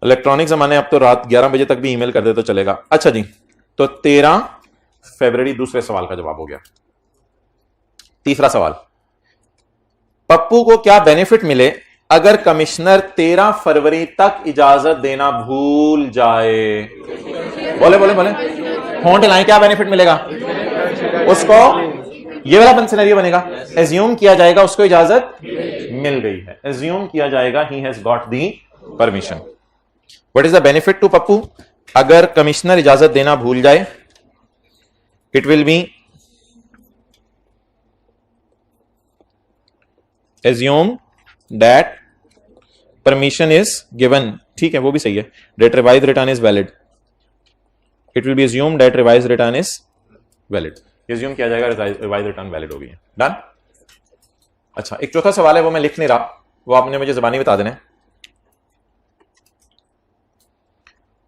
इलेक्ट्रॉनिक जमाने अब तो रात 11 बजे तक भी ईमेल कर दे तो चलेगा। अच्छा जी, तो 13 फरवरी दूसरे सवाल का जवाब हो गया। तीसरा सवाल, पप्पू को क्या बेनिफिट मिले अगर कमिश्नर 13 फरवरी तक इजाजत देना भूल जाए? बोले बोले बोले, होंठ लाएं, क्या बेनिफिट मिलेगा उसको? ये वाला सिनेरियो बनेगा, एज्यूम किया जाएगा उसको इजाजत मिल गई है, एज्यूम किया जाएगा ही has got the permission. What is the benefit to Pappu अगर कमिश्नर इजाजत देना भूल जाए? It will be assume that permission is given, ठीक है वो भी सही है, that revise return is valid. It will be assume that revise return is valid, assume किया जाएगा रिवाइज रिटर्न वैलिड होगी। डन। अच्छा, एक चौथा सवाल है वो मैं लिख नहीं रहा, वो आपने मुझे जबानी बता देना।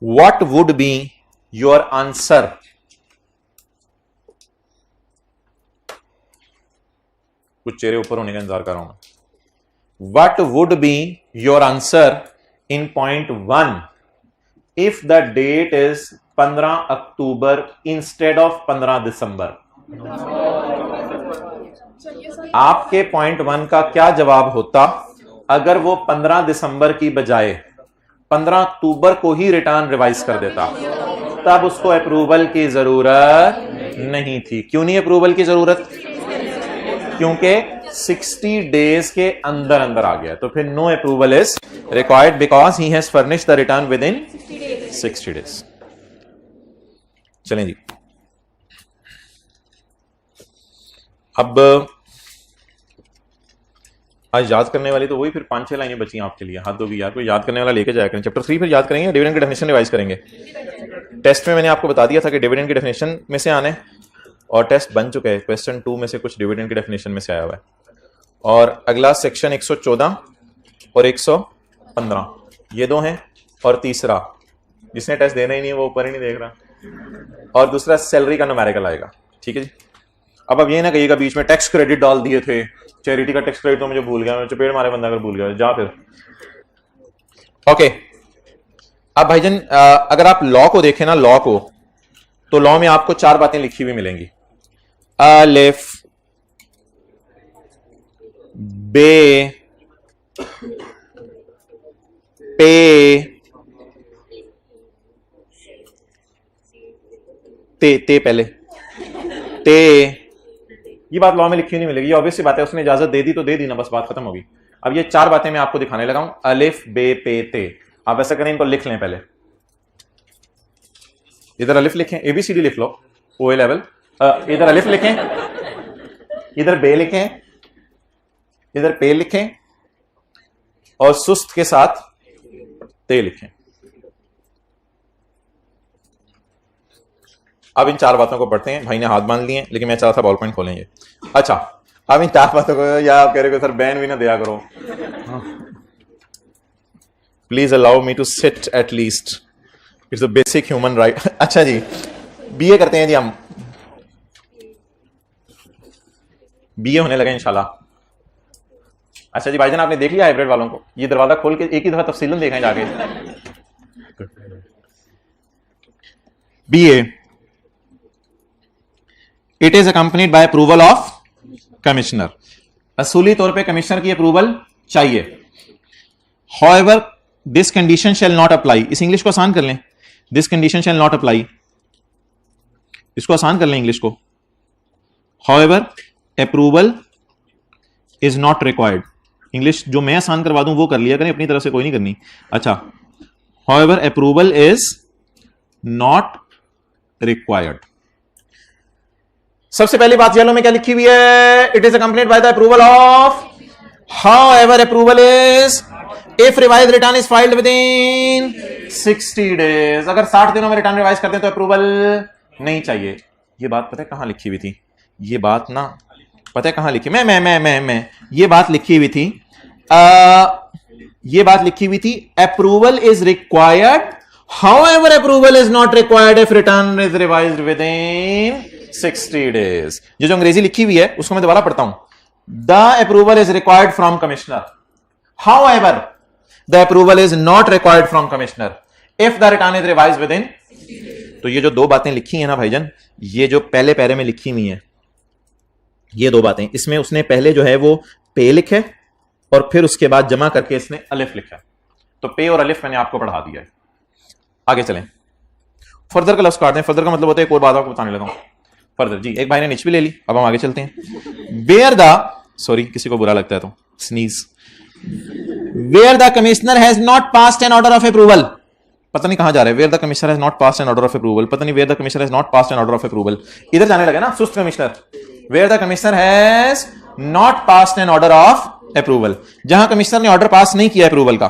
What would be your answer? कुछ चेहरे ऊपर होने का इंतजार कर रहा हूं मैं। What would be your answer in point 1 if the date is 15 October instead of 15 दिसंबर? आपके पॉइंट 1 का क्या जवाब होता अगर वो 15 दिसंबर की बजाय 15 अक्टूबर को ही रिटर्न रिवाइज कर देता? तब उसको अप्रूवल की जरूरत नहीं थी। क्यों नहीं अप्रूवल की जरूरत? क्योंकि 60 डेज के अंदर अंदर आ गया, तो फिर no approval is required because he has furnished the return within 60 days. चलें जी, अब आज याद करने वाली तो वही फिर 5-6 लाइनें बची आपके लिए। हाथ दोगी यार, कोई याद करने वाला लेके जाया करें। चैप्टर 3 फिर याद करेंगे, डिविडेंड की डेफिनेशन रिवाइज करेंगे। टेस्ट में मैंने आपको बता दिया था कि डिविडेंड की डेफिनेशन में से आने, और टेस्ट बन चुका है, क्वेश्चन 2 में से कुछ डिविडेंड की डेफिनेशन में से आया हुआ है। और अगला सेक्शन 114 और 115 ये दो हैं, और तीसरा जिसने टेस्ट देना ही नहीं वो ऊपर ही नहीं देख रहा, और दूसरा सैलरी का न्यूमेरिकल आएगा। ठीक है जी। अब ये ना कहिएगा बीच में टैक्स क्रेडिट डाल दिए थे, चैरिटी का टैक्स क्रेडिट तो मुझे भूल गया, मैं चपेट मारे बंदा अगर भूल गया जा फिर। ओके, अब भाईजान अगर आप लॉ को देखें ना, लॉ को, तो लॉ में आपको 4 बातें लिखी हुई मिलेंगी। अलिफ बे पे ते पहले ते, ये बात लॉ में लिखी नहीं मिलेगी। ये ऑब्वियस सी बात है, उसने इजाजत दे दी तो दे दी ना, बस बात खत्म होगी। अब ये 4 बातें मैं आपको दिखाने लगा हूं, अलिफ बे पे ते। आप ऐसा करें, इनको लिख लें पहले। इधर अलिफ लिखें, एबीसीडी लिख लो ओए लेवल, इधर अलिफ लिखें, इधर बे लिखें, इधर पे लिखें, और सुस्त के साथ ते लिखें। अब इन 4 बातों को पढ़ते हैं। भाई ने हाथ बांध लिए, लेकिन मैं चाहता था बॉल पॉइंट खोलेंगे। अच्छा, अब इन 4 बातों को, या आप कह रहे हो सर बैन भी ना दिया करो, please allow me to sit at least, it's a basic human right. अच्छा जी, बीए करते हैं जी हम, बीए होने लगे इंशाल्लाह। अच्छा जी भाईजान, आपने देख लिया हाइब्रिड वालों को? ये दरवाजा खोल के एक ही दफा तफसीलन देखें जाके। BA, it is accompanied by approval of commissioner. असूली तौर पे कमिश्नर की अप्रूवल चाहिए। However this condition shall not apply. इस इंग्लिश को आसान कर लें, this condition shall not apply, इसको आसान कर लें इंग्लिश को। However approval is not required. English जो मैं आसान करवा दूं वो कर लिया करें, अपनी तरफ से कोई नहीं करनी। अच्छा, however approval is not required. सबसे पहली बात येलो में क्या लिखी हुई है? It is accompanied by the approval of, however approval is if revise return is filed with in 60 days. अगर 60 दिनों में रिटर्न रिवाइज करते हैं तो अप्रूवल नहीं चाहिए। ये बात पता है कहां लिखी हुई थी? ये बात ना पता है कहां लिखी? मैं ये बात लिखी हुई थी ये बात लिखी हुई थी, approval is required, however approval is not required if return is revised with in 60 days. ये जो अंग्रेजी लिखी हुई है उसको मैं दोबारा पढ़ता हूं। The approval is required from commissioner, however the approval is not required from commissioner if the return is revised with in. तो ये जो दो बातें लिखी हैं ना भाईजान, ये जो पहले पैरे में लिखी हुई हैं, ये दो बातें, इसमें उसने पहले जो है वो पे लिखा है और फिर उसके बाद जमा करके इसने अलिफ लिखा है। तो पे और अलिफ मैंने आपको पढ़ा दिया है। आगे चलें, फर्दर का लफ्ज काट दें। फर्दर का मतलब होता है एक और बात आपको बताने लगा हूं। फर्दर जी, एक भाई ने निच भी ले ली, अब हम आगे चलते हैं। वेयर द, सॉरी किसी को बुरा लगता है तो स्नीज, where the commissioner has not passed an order of approval, पता नहीं कहां जा रहे हैं, where the commissioner has not passed an order of approval, पता नहीं where the commissioner has not passed an order of approval, इधर जाने लगे ना सुस्त commissioner. Where the commissioner has not passed an order of approval, जहां commissioner ने order pass नहीं किया अप्रूवल का।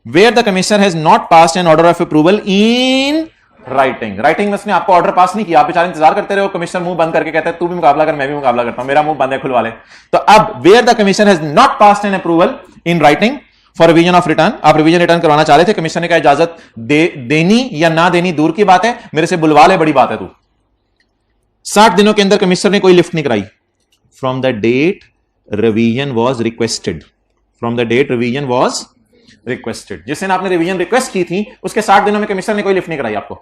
Where the commissioner has not passed an order of approval in writing, writing में उसने आपको ऑर्डर पास नहीं किया, आप बेचारे इंतजार करते रहे हो, कमिश्नर मुंह बंद करके कहता है तू भी मुकाबला कर मैं भी मुकाबला करता हूं, मेरा मुंह बंद है खुलवा ले। तो अब where the commissioner has not passed an approval in writing for revision of return, आप रिवीजन रिटर्न करवाना चाह रहे थे, कमिश्नर ने कहा इजाजत देनी या ना देनी दूर की बात है, मेरे से बुलवा ले बड़ी बात है तू। 60 दिनों के अंदर कमिश्नर ने कोई लिफ्ट नहीं कराई। From the date revision was requested, from the date revision was requested, जिस दिन आपने रिवीजन रिक्वेस्ट की थी उसके 60 दिनों में कमिश्नर ने कोई लिफ्ट नहीं कराई आपको।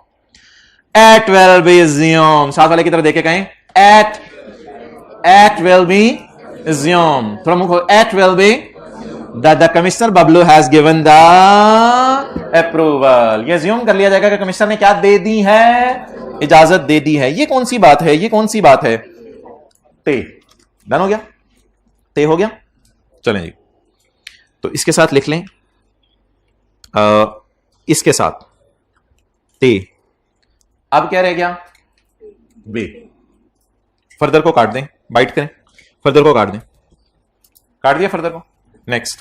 एट विल बी assumed, साथ वाले की तरफ देखे कहें एट विल बी assumed, थोड़ा मुंह खोल, it will be the commissioner Bablu has given the approval, ये assume कर लिया जाएगा कि कमिश्नर ने क्या दे दी है, इजाजत दे दी है। ये कौन सी बात है, ये कौन सी बात है, ते डन हो गया, ते हो गया। चलें जी, तो इसके साथ लिख लें, इसके साथ ते, अब क्या रह गया बे, फर्दर को काट दें, बाइट करें, फर्दर को काट दें, काट दिया फर्दर को। Next,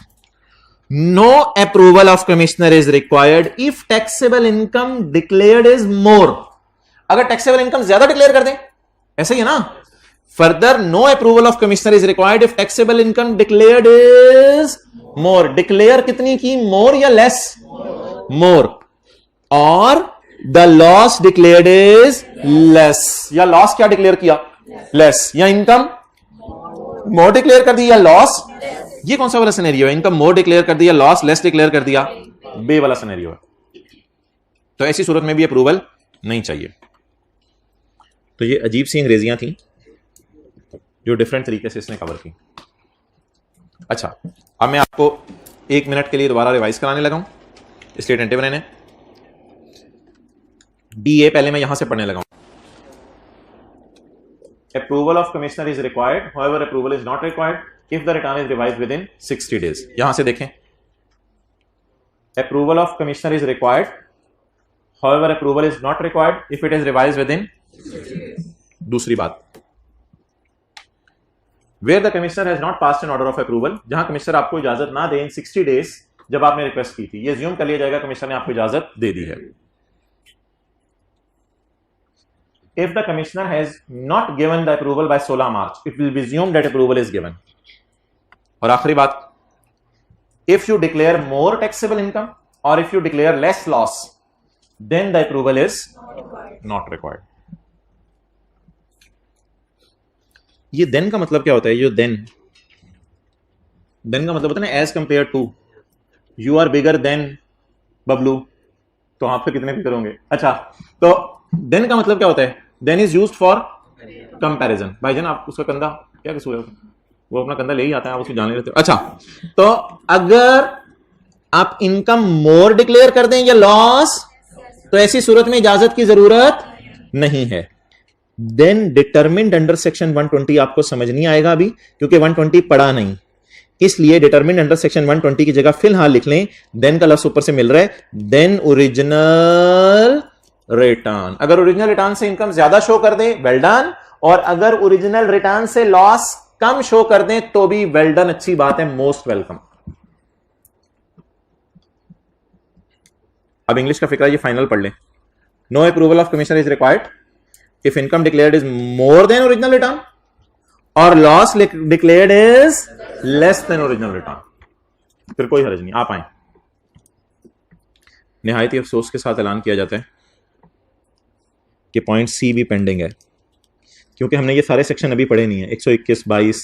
no approval of commissioner is required if taxable income declared is more, अगर टैक्सेबल इनकम ज्यादा डिक्लेयर कर दें, ऐसा ही है ना। Further, no approval of commissioner is required if taxable income declared is more, declare कितनी की, मोर या लेस, मोर, और the loss declared is less, या लॉस क्या डिक्लेयर किया, लेस, या इनकम मोर डिक्लेयर कर दी या लॉस, ये कौन सा वाला सिनेरियो है, इनकम मोर डिक्लेयर कर दिया, लॉस लेस डिक्लेयर कर दिया, बे वाला सिनेरियो है। तो ऐसी सूरत में भी अप्रूवल नहीं चाहिए। तो ये अजीब सी अंग्रेजियां थी जो डिफरेंट तरीके से इसने कवर की। अच्छा, अब मैं आपको 1 मिनट के लिए दोबारा रिवाइज कराने लगा हूं, इसलिए अटेंटिव रहने। DA पहले मैं यहां से पढ़ने लगा हूं। Approval of commissioner is required, however approval is not required if the return is revised within 60 days. यहां से देखें, approval of commissioner is required, however approval is not required if it is revised within। दूसरी बात, where the commissioner has not passed an order of approval, जहां commissioner आपको इजाजत ना दे इन 60 days जब आपने रिक्वेस्ट की थी, ये assume कर लिया जाएगा कमिश्नर ने आपको इजाजत दे दी है। If the commissioner has not given the approval by 16 March, it will be assumed that approval is given. और आखिरी बात, if you declare more taxable income or if you declare less loss, then the approval is not required. ये then का मतलब क्या होता है, ये then का मतलब होता है ना as compared to, you are bigger than Bablu, तो आप फिर कितने बिगर होंगे। अच्छा, तो then का मतलब क्या होता है, then is used for comparison। भाईजान आप उसका कंधा क्या कसूर है, वो अपना कंधा ले ही आता है, आप उसको जान लेते हो। अच्छा, तो अगर आप इनकम मोर डिक्लेयर कर दें या लॉस, तो ऐसी सूरत में इजाजत की जरूरत नहीं है। देन डिटरमिन्ड अंडर सेक्शन 120 आपको समझ नहीं आएगा अभी, क्योंकि 120 पढ़ा नहीं, इसलिए डिटरमिन्ड अंडर सेक्शन 120 की जगह फिलहाल लिख लें देन का लफ्ज ऊपर से मिल रहा है, देन ओरिजिनल रिटर्न। अगर ओरिजिनल रिटर्न से इनकम ज्यादा शो कर दें वेल डन, और अगर ओरिजिनल रिटर्न से लॉस कम शो कर दें तो भी वेल डन, अच्छी बात है, मोस्ट वेलकम। अब इंग्लिश का फिक्रा ये फाइनल पढ़ लें। No approval of commissioner is required if income declared is more than original return और loss declared is less than original return. फिर कोई हर्ज नहीं, आप आए। निहायत ही अफसोस के साथ ऐलान किया जाता है कि पॉइंट सी भी पेंडिंग है, क्योंकि हमने ये सारे सेक्शन अभी पढ़े नहीं है, 121, 22,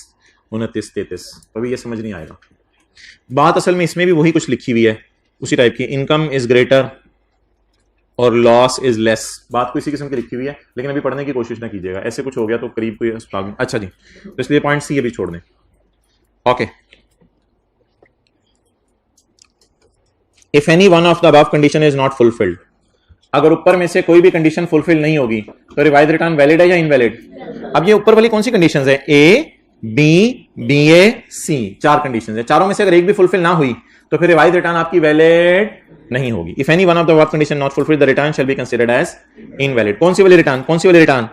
29, 33, अभी ये समझ नहीं आएगा। बात असल में इसमें भी वही कुछ लिखी हुई है, उसी टाइप की, इनकम इज ग्रेटर और लॉस इज लेस, बात को इसी किस्म की लिखी हुई है, लेकिन अभी पढ़ने की कोशिश ना कीजिएगा, ऐसे कुछ हो गया तो करीब कोई अच्छा जी, तो इसलिए पॉइंट सी अभी छोड़ दें। Okay, if any one of the above condition is not fulfilled, अगर ऊपर में से कोई भी कंडीशन फुलफिल नहीं होगी तो रिवाइज रिटर्न वैलिड है या इनवैलिड? अब ये ऊपर वाली कौन सी कंडीशंस है? A B A C, 4 conditions है, चारों में से अगर एक भी फुलफिल ना हुई तो फिर रिवाइज रिटर्न आपकी वैलिड नहीं होगी। If any one of the above condition not fulfilled the return shall be considered as invalid. कौन सी वाली रिटर्न? कौन सी वाली रिटर्न?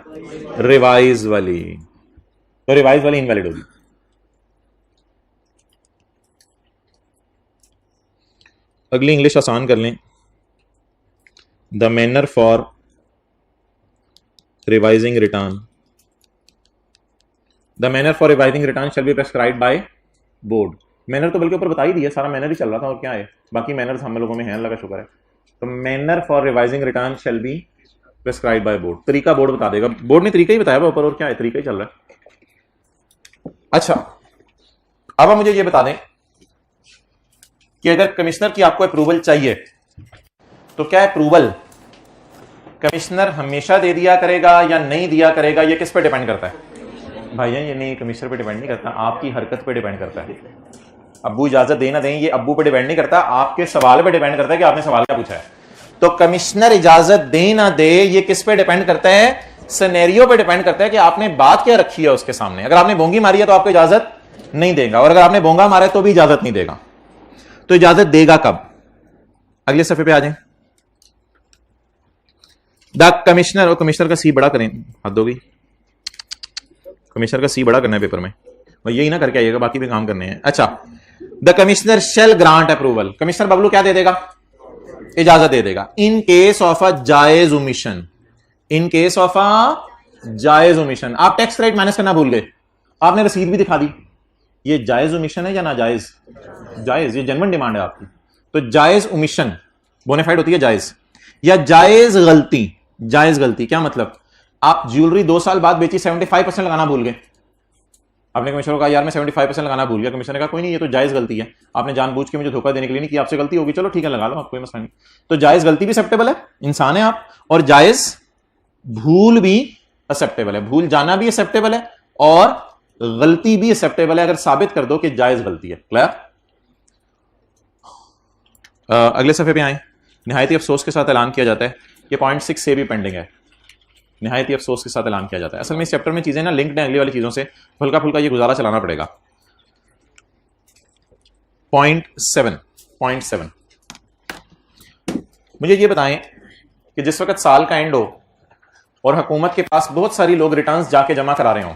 रिवाइज वाली, तो रिवाइज वाली इनवैलिड होगी। अगली इंग्लिश आसान कर लें, the manner for revising return, the manner for revising return shall B prescribed by board. Manner तो बल्कि ऊपर बता ही दिया, सारा मैनर ही चल रहा था, और क्या है, बाकी मैनर्स हम लोगों में हैं, अल्लाह का शुक्र है। तो manner for revising return shall B prescribed by board, तरीका बोर्ड बता देगा, बोर्ड ने तरीका ही बताया ऊपर, और क्या है, तरीका ही चल रहा है। अच्छा, अब आप मुझे ये बता दें कि अगर कमिश्नर की आपको अप्रूवल चाहिए तो क्या अप्रूवल कमिश्नर हमेशा दे दिया करेगा या नहीं दिया करेगा, ये किस पे डिपेंड करता है? भाईजान ये नहीं, कमिश्नर पे डिपेंड नहीं करता, आपकी हरकत पे डिपेंड करता है। अब्बू इजाजत दें ना दें, ये अब्बू पे डिपेंड नहीं करता, आपके सवाल पे डिपेंड करता है कि आपने सवाल क्या पूछा है। तो कमिश्नर इजाजत दे ना दे, ये किस पे डिपेंड करता है? सिनेरियो पे डिपेंड करता है कि आपने बात क्या रखी है उसके सामने। अगर आपने बोंगी मारी है तो आपको इजाजत नहीं देगा, और अगर आपने बोंगा मारा है तो भी इजाजत नहीं देगा। तो इजाजत देगा कब? अगले सफे पे आ जाए। द कमिश्नर, और कमिश्नर का सी बड़ा करें, हद हो गई, कमिश्नर का सी बड़ा करना है पेपर में, और यही ना करके आइएगा, बाकी भी काम करने हैं। अच्छा, the commissioner shall grant approval, commissioner Bablu क्या दे देगा? इजाजत दे देगा। इन केस ऑफ अ जायज omission, in case of a जायज ओमिशन, आप टैक्स रेट माइनस करना भूल गए, आपने रसीद भी दिखा दी, ये जायज ओमिशन है या नाजायज? जायज, ये जेन्युइन डिमांड है आपकी। तो जायज ओमिशन बोनाफाइड होती है जायज, या जायज गलती। जायज गलती क्या मतलब? आप ज्वेलरी 2 साल बाद बेची, 75% लगाना भूल गए, आपने कमिश्नर को कहा यार मैं 75% लगाना भूल गया, कमिश्नर ने कहा कोई नहीं, ये तो जायज गलती है, आपने जानबूझ के मुझे धोखा देने के लिए नहीं किया, आपसे गलती होगी, चलो ठीक है लगा लो, आप कोई मसला नहीं। तो जायज गलती भी एक्सेप्टेबल है, इंसान है आप, और जायज भूल भी एक्सेप्टेबल है, भूल जाना भी एक्सेप्टेबल है, और गलती भी एक्सेप्टेबल है अगर साबित कर दो कि जायज गलती है। क्लियर? अगले सफे पे आए। निहायती अफसोस के साथ ऐलान किया जाता है कि पॉइंट 6 से भी पेंडिंग है, निहायती अफसोस के साथ ऐलान किया जाता है। असल में इस चैप्टर में चीजें ना लिंक्ड हैं अगली वाली चीजों से, हल्का फुल्का ये गुजारा चलाना पड़ेगा। पॉइंट 7, मुझे ये बताएं कि जिस वक्त साल का एंड हो और हुकूमत के पास बहुत सारी लोग रिटर्न्स जाके जमा करा रहे हों,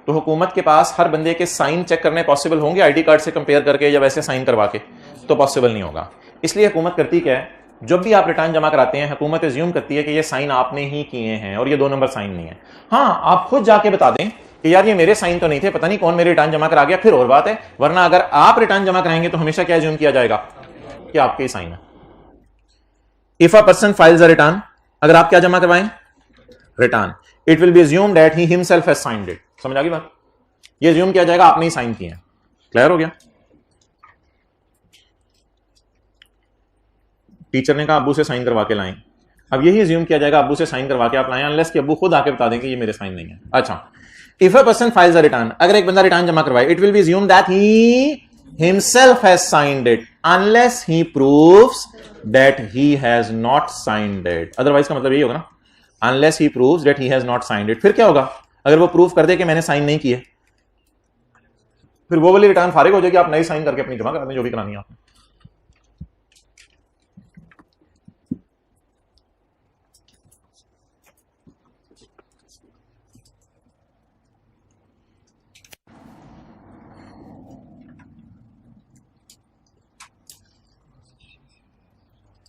तो हुकूमत के पास हर बंदे के साइन चेक करने पॉसिबल होंगे आईडी कार्ड से कंपेयर करके, या वैसे साइन करवा के? तो पॉसिबल नहीं होगा। इसलिए हुकूमत करती क्या है, जब भी आप रिटर्न जमा कराते हैं, हुकूमत एज्यूम करती है कि ये साइन आपने ही किए हैं और ये 2 नंबर साइन नहीं है। हाँ, आप खुद जाके बता दें कि यार ये मेरे साइन तो नहीं थे, पता नहीं कौन मेरे रिटर्न जमा करा गया, फिर और बात है, वरना अगर आप रिटर्न जमा कराएंगे तो हमेशा क्या एज्यूम किया जाएगा कि आपके ही साइन है। If a person files a return, अगर आप क्या जमा करवाएं? Return, it will B assumed that he himself has signed it. समझ आ गई बात? ये एज्यूम किया जाएगा आपने ही साइन किए हैं। क्लियर हो गया? टीचर ने कहा अब्बू से साइन करवा के लाएं, अब यही अज्यूम किया जाएगा अब्बू से साइन करवा के आप लाएं, अनलेस कि अब्बू खुद आके बता दें कि ये मेरे साइन नहीं है। अच्छा, if a person files a return, अगर एक बंदा रिटर्न जमा करवाए, it will be assumed that he himself has signed it unless he proves that he has not signed it. Otherwise का मतलब यही होगा ना, unless he proves that he has not signed it. फिर क्या होगा? अगर वो प्रूव कर दे कि मैंने साइन नहीं किए, फिर वो वाली रिटर्न फारिग हो जाएगी, आप नई साइन करके अपनी जमा करा दें जो भी करानी है आपने।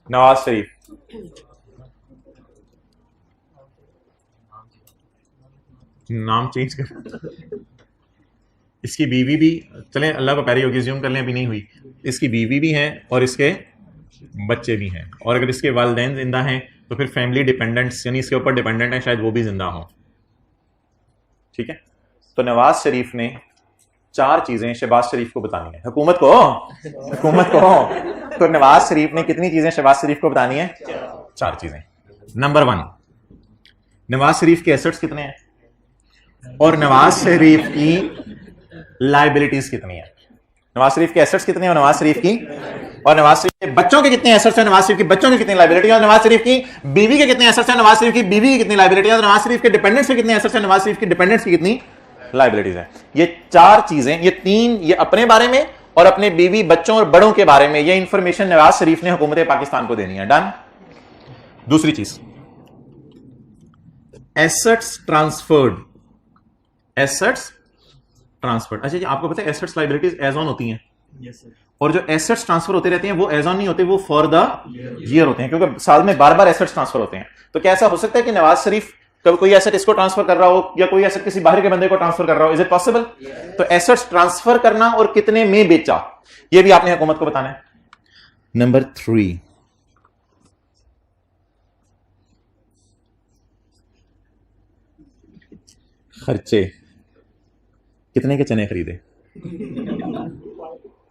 नवाज शरीफ, नाम चेंज कर, इसकी बीवी भी, चलें अल्लाह को प्यारी होगी, ज़्यूम कर लें अभी नहीं हुई, इसकी बीवी भी है और इसके बच्चे भी हैं, और अगर इसके वालिदैन जिंदा हैं तो फिर फैमिली डिपेंडेंट्स यानी इसके ऊपर डिपेंडेंट है शायद वो भी जिंदा हों। ठीक है, तो नवाज शरीफ ने 4 चीजें शहबाज शरीफ को बतानी है, हुकूमत को तो नवाज शरीफ ने कितनी चीजें शहबाज शरीफ को बतानी है? 4 चीजें। नंबर 1, नवाज शरीफ के एसेट्स कितने हैं और नवाज शरीफ की लाइबिलिटीज कितनी है। नवाज शरीफ के एसेट्स कितने हैं और नवाज शरीफ की, और नवाज शरीफ के बच्चों के कितने एसेट्स हैं, नवाज शरीफ के बच्चों की कितनी लाइबिलिटी, और नवाज शरीफ की बीवी के कितने एसेट्स हैं, नवाज शरीफ की बीवी की कितनी लाइबिलिटी, और नवाज शरीफ के डिपेंडेंट्स के कितने एसेट्स हैं, नवाज शरीफ की डिपेंडेंट्स की कितनी लाइबिलिटीज है। ये 4 चीजें, ये 3, ये अपने बारे में और अपने बीवी बच्चों और बड़ों के बारे में, ये इंफॉर्मेशन नवाज शरीफ ने हुकूमत पाकिस्तान को देनी है। डन। दूसरी चीज, एसेट्स ट्रांसफर्ड। एसेट्स ट्रांसफर्ड, अच्छा जी आपको पता है एसेट्स लाइबिलिटीज एज ऑन होती हैं। Yes sir. और जो एसेट्स ट्रांसफर होते रहते हैं वो एज ऑन नहीं होते, वो फॉर द ईयर होते हैं, क्योंकि साल में बार-बार एसेट्स ट्रांसफर होते हैं। तो क्या ऐसा हो सकता है कि नवाज शरीफ कभी कोई एसेट इसको ट्रांसफर कर रहा हो या कोई एसेट किसी बाहर के बंदे को ट्रांसफर कर रहा हो? Is it possible? तो एसेट्स ट्रांसफर करना और कितने में बेचा, ये भी आपने हुकूमत को बताना है। नंबर 3, खर्चे, कितने के चने खरीदे,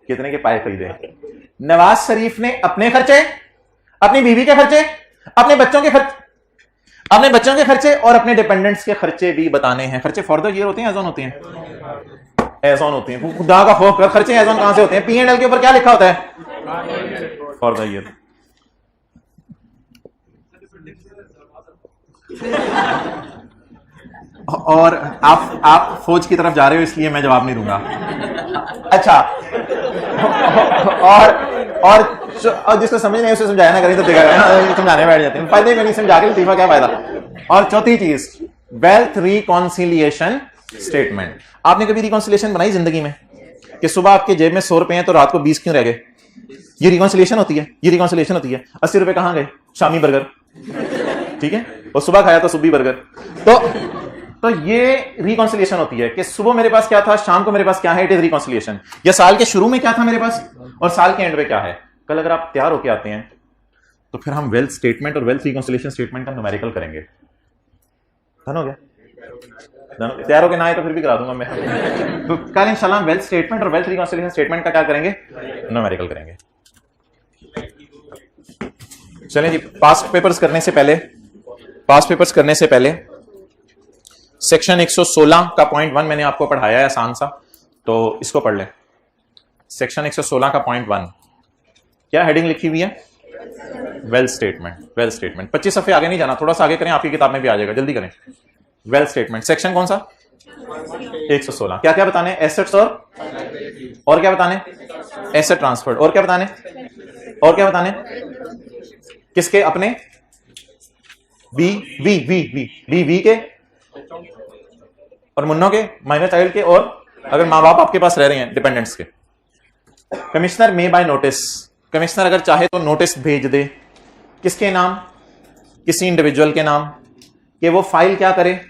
कितने के पाए खरीदे। नवाज शरीफ ने अपने खर्चे, अपनी बीवी के खर्चे, अपने बच्चों के खर्चे और अपने डिपेंडेंट्स के खर्चे भी बताने हैं। खर्चे फॉर द ईयर होते हैं, एज ऑन होते हैं? एज ऑन होते हैं। खुदा का खौफ कर, खर्चे एज ऑन कहां से होते हैं? P&L के ऊपर क्या लिखा होता है? For the year. और आप फौज की तरफ जा रहे हो इसलिए मैं जवाब नहीं दूंगा। अच्छा, और जिसको समझ नहीं उसे समझाया ना करें तो समझाने बैठ जाते हैं, फायदे में नहीं समझा के लतीफा क्या फायदा। और चौथी चीज, वेल्थ रिकॉन्सिलिएशन स्टेटमेंट। आपने कभी रिकॉन्सिलिएशन बनाई जिंदगी में कि सुबह आपके जेब में 100 रुपए हैं तो रात को 20 क्यों रह गए? ये रिकॉन्सिलिएशन होती है, ये रिकॉन्सिलिएशन होती है। 80 रुपए कहां गए? शामी बर्गर, ठीक है, और सुबह खाया तो सुबह बर्गर। तो ये रिकॉन्सिलिएशन होती है कि सुबह मेरे पास क्या था, शाम को मेरे पास क्या है, इट इज रिकॉन्सिलिएशन। या साल के शुरू में क्या था मेरे पास और साल के एंड में क्या है। कल अगर आप तैयार होके आते हैं तो फिर हम वेल्थ स्टेटमेंट और वेल्थ रिकॉन्सिलिएशन स्टेटमेंट का न्यूमेरिकल करेंगे। डन हो गया? तैयार होके ना आए तो फिर भी करा दूंगा मैं। तो कल इंशाल्लाह वेल्थ स्टेटमेंट और वेल्थ रिकॉन्सिलिएशन स्टेटमेंट का क्या करेंगे? न्यूमेरिकल करेंगे। चलें जी, पास्ट पेपर्स करने से पहले सेक्शन 116 का पॉइंट 1 मैंने आपको पढ़ाया है आसान सा, तो इसको पढ़ लें। सेक्शन 116 का पॉइंट 1 क्या हेडिंग लिखी हुई है? Wealth statement. वेल्थ स्टेटमेंट 25 सफ़े आगे नहीं जाना, थोड़ा सा आगे करें, आपकी किताब में भी आ जाएगा, जल्दी करें। वेल्थ स्टेटमेंट सेक्शन कौन सा? 116। क्या क्या बताने? एसेट्स और क्या बताने? Asset transfer. और क्या बताने? किसके? अपने वी के और मुन्नों के, माइनर चाइल्ड के, और अगर माँ बाप आपके पास रह रहे हैं डिपेंडेंट्स के। कमिश्नर मे बाय नोटिस, कमिश्नर अगर चाहे तो नोटिस भेज दे किसके नाम? किसी इंडिविजुअल के नाम, कि वो फाइल क्या करे?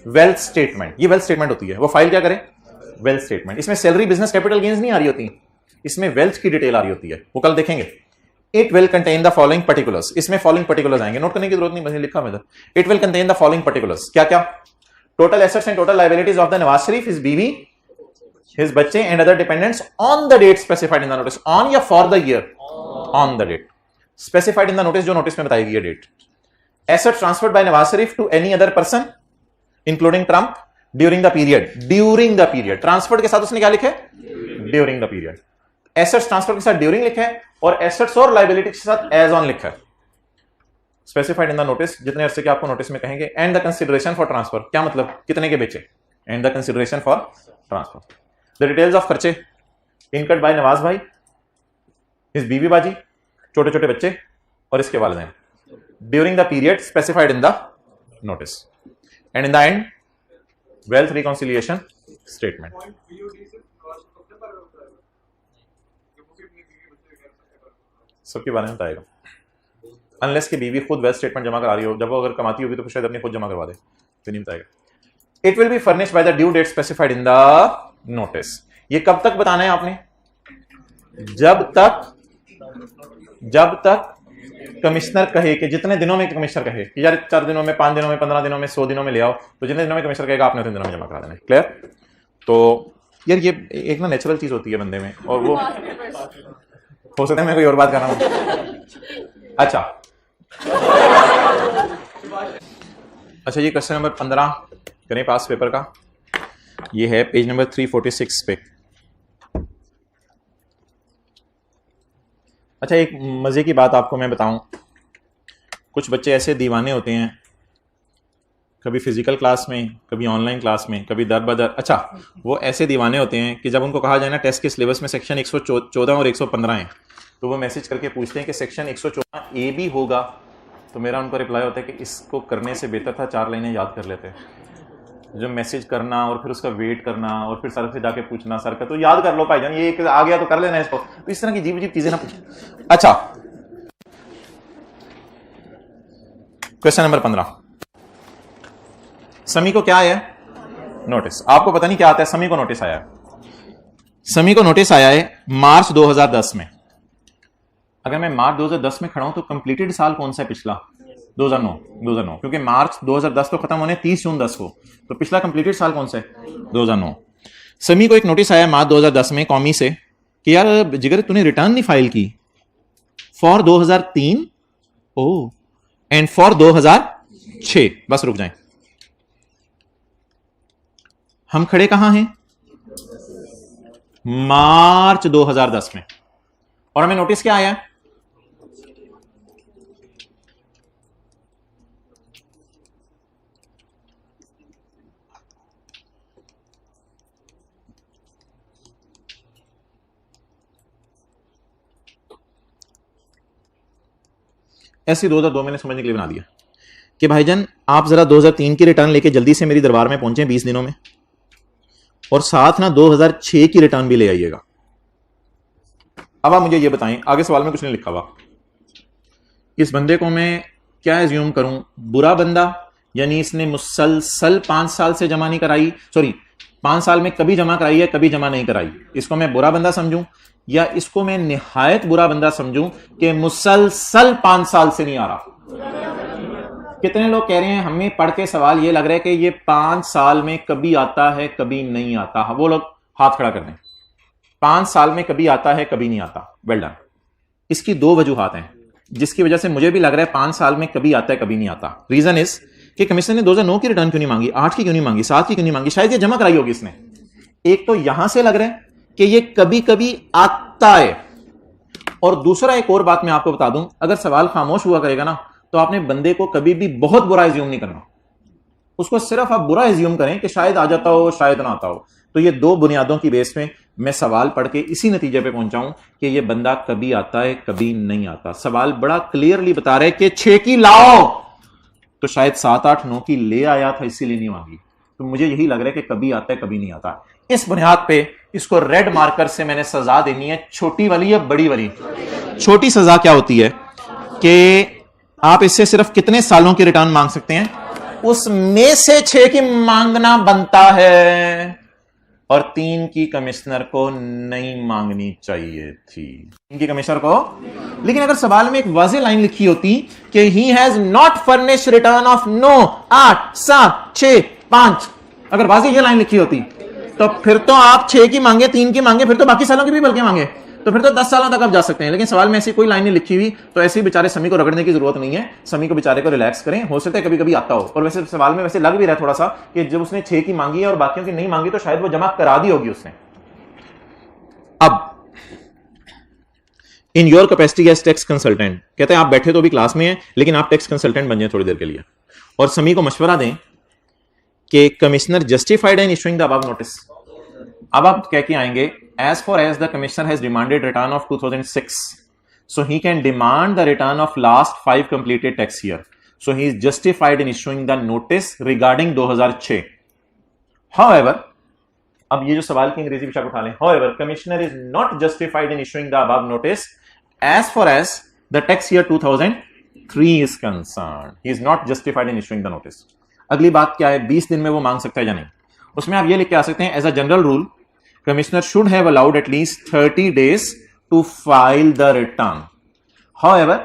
Wealth statement. ये वेल्थ स्टेटमेंट होती है, वो फाइल क्या करे? Wealth statement. इसमें सैलरी, बिजनेस, कैपिटल गेन्स नहीं आ रही होती, इसमें वेल्थ की डिटेल आ रही होती है, वो कल देखेंगे। It will contain the following particulars, इसमें फॉलोइंग पर्टिकुलर्स आएंगे, नोट करने की जरूरत नहीं, बस लिखा मैं। It will contain the following particulars, क्या क्या? Total assets and total liabilities of the Nawaz Sharif, his बीवी, हिज बच्चे and other dependents on the date specified in the notice. On या for the year? On the date specified in the notice, जो notice में बताई गई है date. Assets transferred by Nawaz Sharif to any other person including Trump during the period. During the period, transferred के साथ उसने क्या लिखा है? During the period. Assets transfer के साथ ड्यूरिंग लिखा है और एसेट्स और लायबिलिटी के साथ एज ऑन लिखा है। स्पेसिफाइड इन द नोटिस, जितने अरसे के आपको नोटिस में कहेंगे। And the consideration for transfer, क्या मतलब? कितने के बेचे? And the consideration for transfer. The details of खर्चे इनकर्ड बाय नवाज भाई, हिज बीवी बाजी, छोटे छोटे बच्चे और इसके वालिदैन during the period specified in the notice. And in the end wealth reconciliation statement. सबके बारे में बताएगा, अनलेस कि बीवी खुद वेल्थ स्टेटमेंट जमा करा रही हो। जब वो अगर कमाती होगी तो शायद अपनी खुद जमा करवा दे, तो नहीं बताएगा। It will be furnished by the due date specified in the notice. ये कब तक बताना है आपने? जब तक जब तक कमिश्नर कहे कि जितने दिनों में कमिश्नर कहे कि यार 4 दिनों में, 5 दिनों में, 15 दिनों में, 100 दिनों में ले आओ, तो जितने दिनों में कमिश्नर कहेगा आपने उतने दिनों में जमा करा देना। क्लियर? तो यार ये एक ना नेचुरल चीज होती है बंदे में, और वो हो सकता है मैं कोई और बात कर रहा हूं। अच्छा, ये क्वेश्चन नंबर 15 करें पास पेपर का। ये है पेज नंबर 346 पे। अच्छा, एक मजे की बात आपको मैं बताऊं, कुछ बच्चे ऐसे दीवाने होते हैं, कभी फिजिकल क्लास में, कभी ऑनलाइन क्लास में, कभी दर बदर। अच्छा, वो ऐसे दीवाने होते हैं कि जब उनको कहा जाए ना टेस्ट के सिलेबस में सेक्शन 114 और 115 है, तो वो मैसेज करके पूछते हैं कि सेक्शन 114 ए भी होगा। तो मेरा उनको रिप्लाई होता है कि इसको करने से बेहतर था 4 लाइनें याद कर लेते। जो मैसेज करना और फिर उसका वेट करना और फिर सर से जाके पूछना, सर का तो याद कर लो भाईजान, ये एक आ गया तो कर लेना इसको। तो इस तरह की अजीब चीजें ना पूछें। अच्छा, क्वेश्चन नंबर 15। समी को क्या आया है? नोटिस। आपको पता नहीं क्या आता है, समी को नोटिस आया है। समी को नोटिस आया है मार्च 2010 में। अगर मैं मार्च 2010 में खड़ा हूं तो कंप्लीटेड साल कौन सा है? पिछला 2009, क्योंकि मार्च 2010 तो खत्म होने 30 जून 10 को, तो पिछला कंप्लीटेड साल कौन सा है? 2009। समी को एक नोटिस आया मार्च 2010 में कौमी से कि यार जिगर तूने रिटर्न नहीं फाइल की फॉर 2003 एंड फॉर 2006। बस रुक जाएं, हम खड़े कहां हैं? मार्च 2010 में, और हमें नोटिस क्या आया? ऐसे 2002 मैंने समझने के लिए बना दिया कि भाईजान आप जरा 2003 की रिटर्न लेके जल्दी से मेरी दरबार में पहुंचे 20 दिनों में, और साथ ना 2006 की रिटर्न भी ले आइएगा। अब आप मुझे ये बताएं, आगे सवाल में कुछ नहीं लिखा हुआ, इस बंदे को मैं क्या एज्यूम करूं? बुरा बंदा, यानी इसने मुसलसल 5 साल से जमा नहीं कराई, सॉरी 5 साल में कभी जमा कराई है, कभी जमा नहीं कराई, इसको मैं बुरा बंदा समझूं? या इसको मैं निहायत बुरा बंदा समझूं कि मुसलसल 5 साल से नहीं आ रहा? कितने लोग कह रहे हैं हमें पढ़ के सवाल ये लग रहा है कि ये 5 साल में कभी आता है कभी नहीं आता? वो लोग हाथ खड़ा कर दें। 5 साल में कभी आता है कभी नहीं आता। Well done. इसकी 2 वजूहात हैं जिसकी वजह से मुझे भी लग रहा है 5 साल में कभी आता है कभी नहीं आता। रीजन इज कि कमिश्नर ने 2009 की रिटर्न क्यों नहीं मांगी, 8 की क्यों नहीं मांगी, 7 की क्यों नहीं मांगी? शायद ये जमा कराई होगी इसने। एक तो यहां से लग रहा है कि ये कभी कभी आता है, और दूसरा एक और बात मैं आपको बता दूं, अगर सवाल खामोश हुआ करेगा ना तो आपने बंदे को कभी भी बहुत बुरा एज्यूम नहीं करना, उसको सिर्फ आप बुरा एज्यूम करें कि शायद आ जाता हो शायद ना आता हो। तो ये 2 बुनियादों की बेस में मैं सवाल पढ़ के इसी नतीजे पे पहुंचा हूं कि ये बंदा कभी आता है कभी नहीं आता। सवाल बड़ा क्लियरली बता रहे कि 6 की लाओ, तो शायद 7, 8, 9 की ले आया था इसीलिए नहीं मांगी। तो मुझे यही लग रहा है कि कभी आता है कभी नहीं आता। इस बुनियाद पे इसको रेड मार्कर से मैंने सजा देनी है, छोटी वाली या बड़ी वाली? छोटी सजा क्या होती है कि आप इससे सिर्फ कितने सालों की रिटर्न मांग सकते हैं, उसमें से 6 की मांगना बनता है, और 3 की कमिश्नर को नहीं मांगनी चाहिए थी। 3 की कमिश्नर को। लेकिन अगर सवाल में एक वाज़ेह लाइन लिखी होती कि he has not furnish return of 9, 8, 7, 6, 5, अगर वाज़ेह ये लाइन लिखी होती तो फिर तो आप 6 की मांगे, 3 की मांगे, फिर तो बाकी सालों की भी बल्कि मांगे, तो फिर तो 10 सालों तक आप जा सकते हैं। लेकिन सवाल में ऐसी कोई लाइन नहीं लिखी हुई, तो ऐसे बेचारे समी को रगड़ने की जरूरत नहीं है। समी को बेचारे को रिलैक्स करें, हो सकता है कभी कभी आता हो। और वैसे सवाल में वैसे लग भी रहा है थोड़ा सा कि जब उसने 6 की मांगी है और बाकियों की नहीं मांगी तो शायद वो जमा करा दी होगी उसने। अब in your capacity as tax consultant, कहते हैं आप बैठे तो भी क्लास में हैं लेकिन आप टैक्स कंसल्टेंट बन जाए थोड़ी देर के लिए, और समी को मशवरा दें कि commissioner justified in issuing the above notice. अब आप कह के आएंगे as far as the commissioner has demanded return of 2006, so he can demand the return of last 5 completed tax year, so he is justified in issuing the notice regarding 2006. However, अब ये जो सवाल की अंग्रेजी विषय उठा लें, however commissioner is not justified in issuing the above notice as far as the tax year 2003 is concerned. He is not justified in issuing the notice. अगली बात क्या है, 20 दिन में वो मांग सकता है या नहीं? उसमें आप ये लिख के आ सकते हैं, as a general rule Commissioner should have allowed at least 30 days to file the return. However,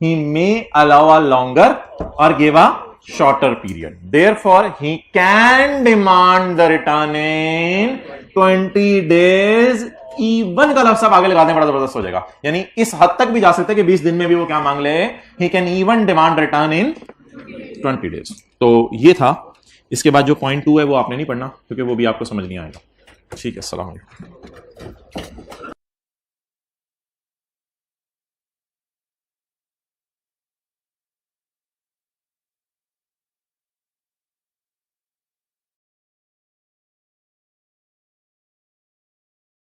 he may allow a longer or give a shorter period. Therefore, he can demand the return in 20 days. Even का लफ्ज़ आगे लगा दें बड़ा जबरदस्त हो जाएगा, यानी इस हद तक भी जा सकते हैं कि 20 दिन में भी वो क्या मांग ले, he can even demand return in 20 days. तो ये था. इसके बाद जो पॉइंट 2 है वो आपने नहीं पढ़ना क्योंकि वो भी आपको समझ नहीं आएगा. ठीक है, अस्सलाम वालेकुम.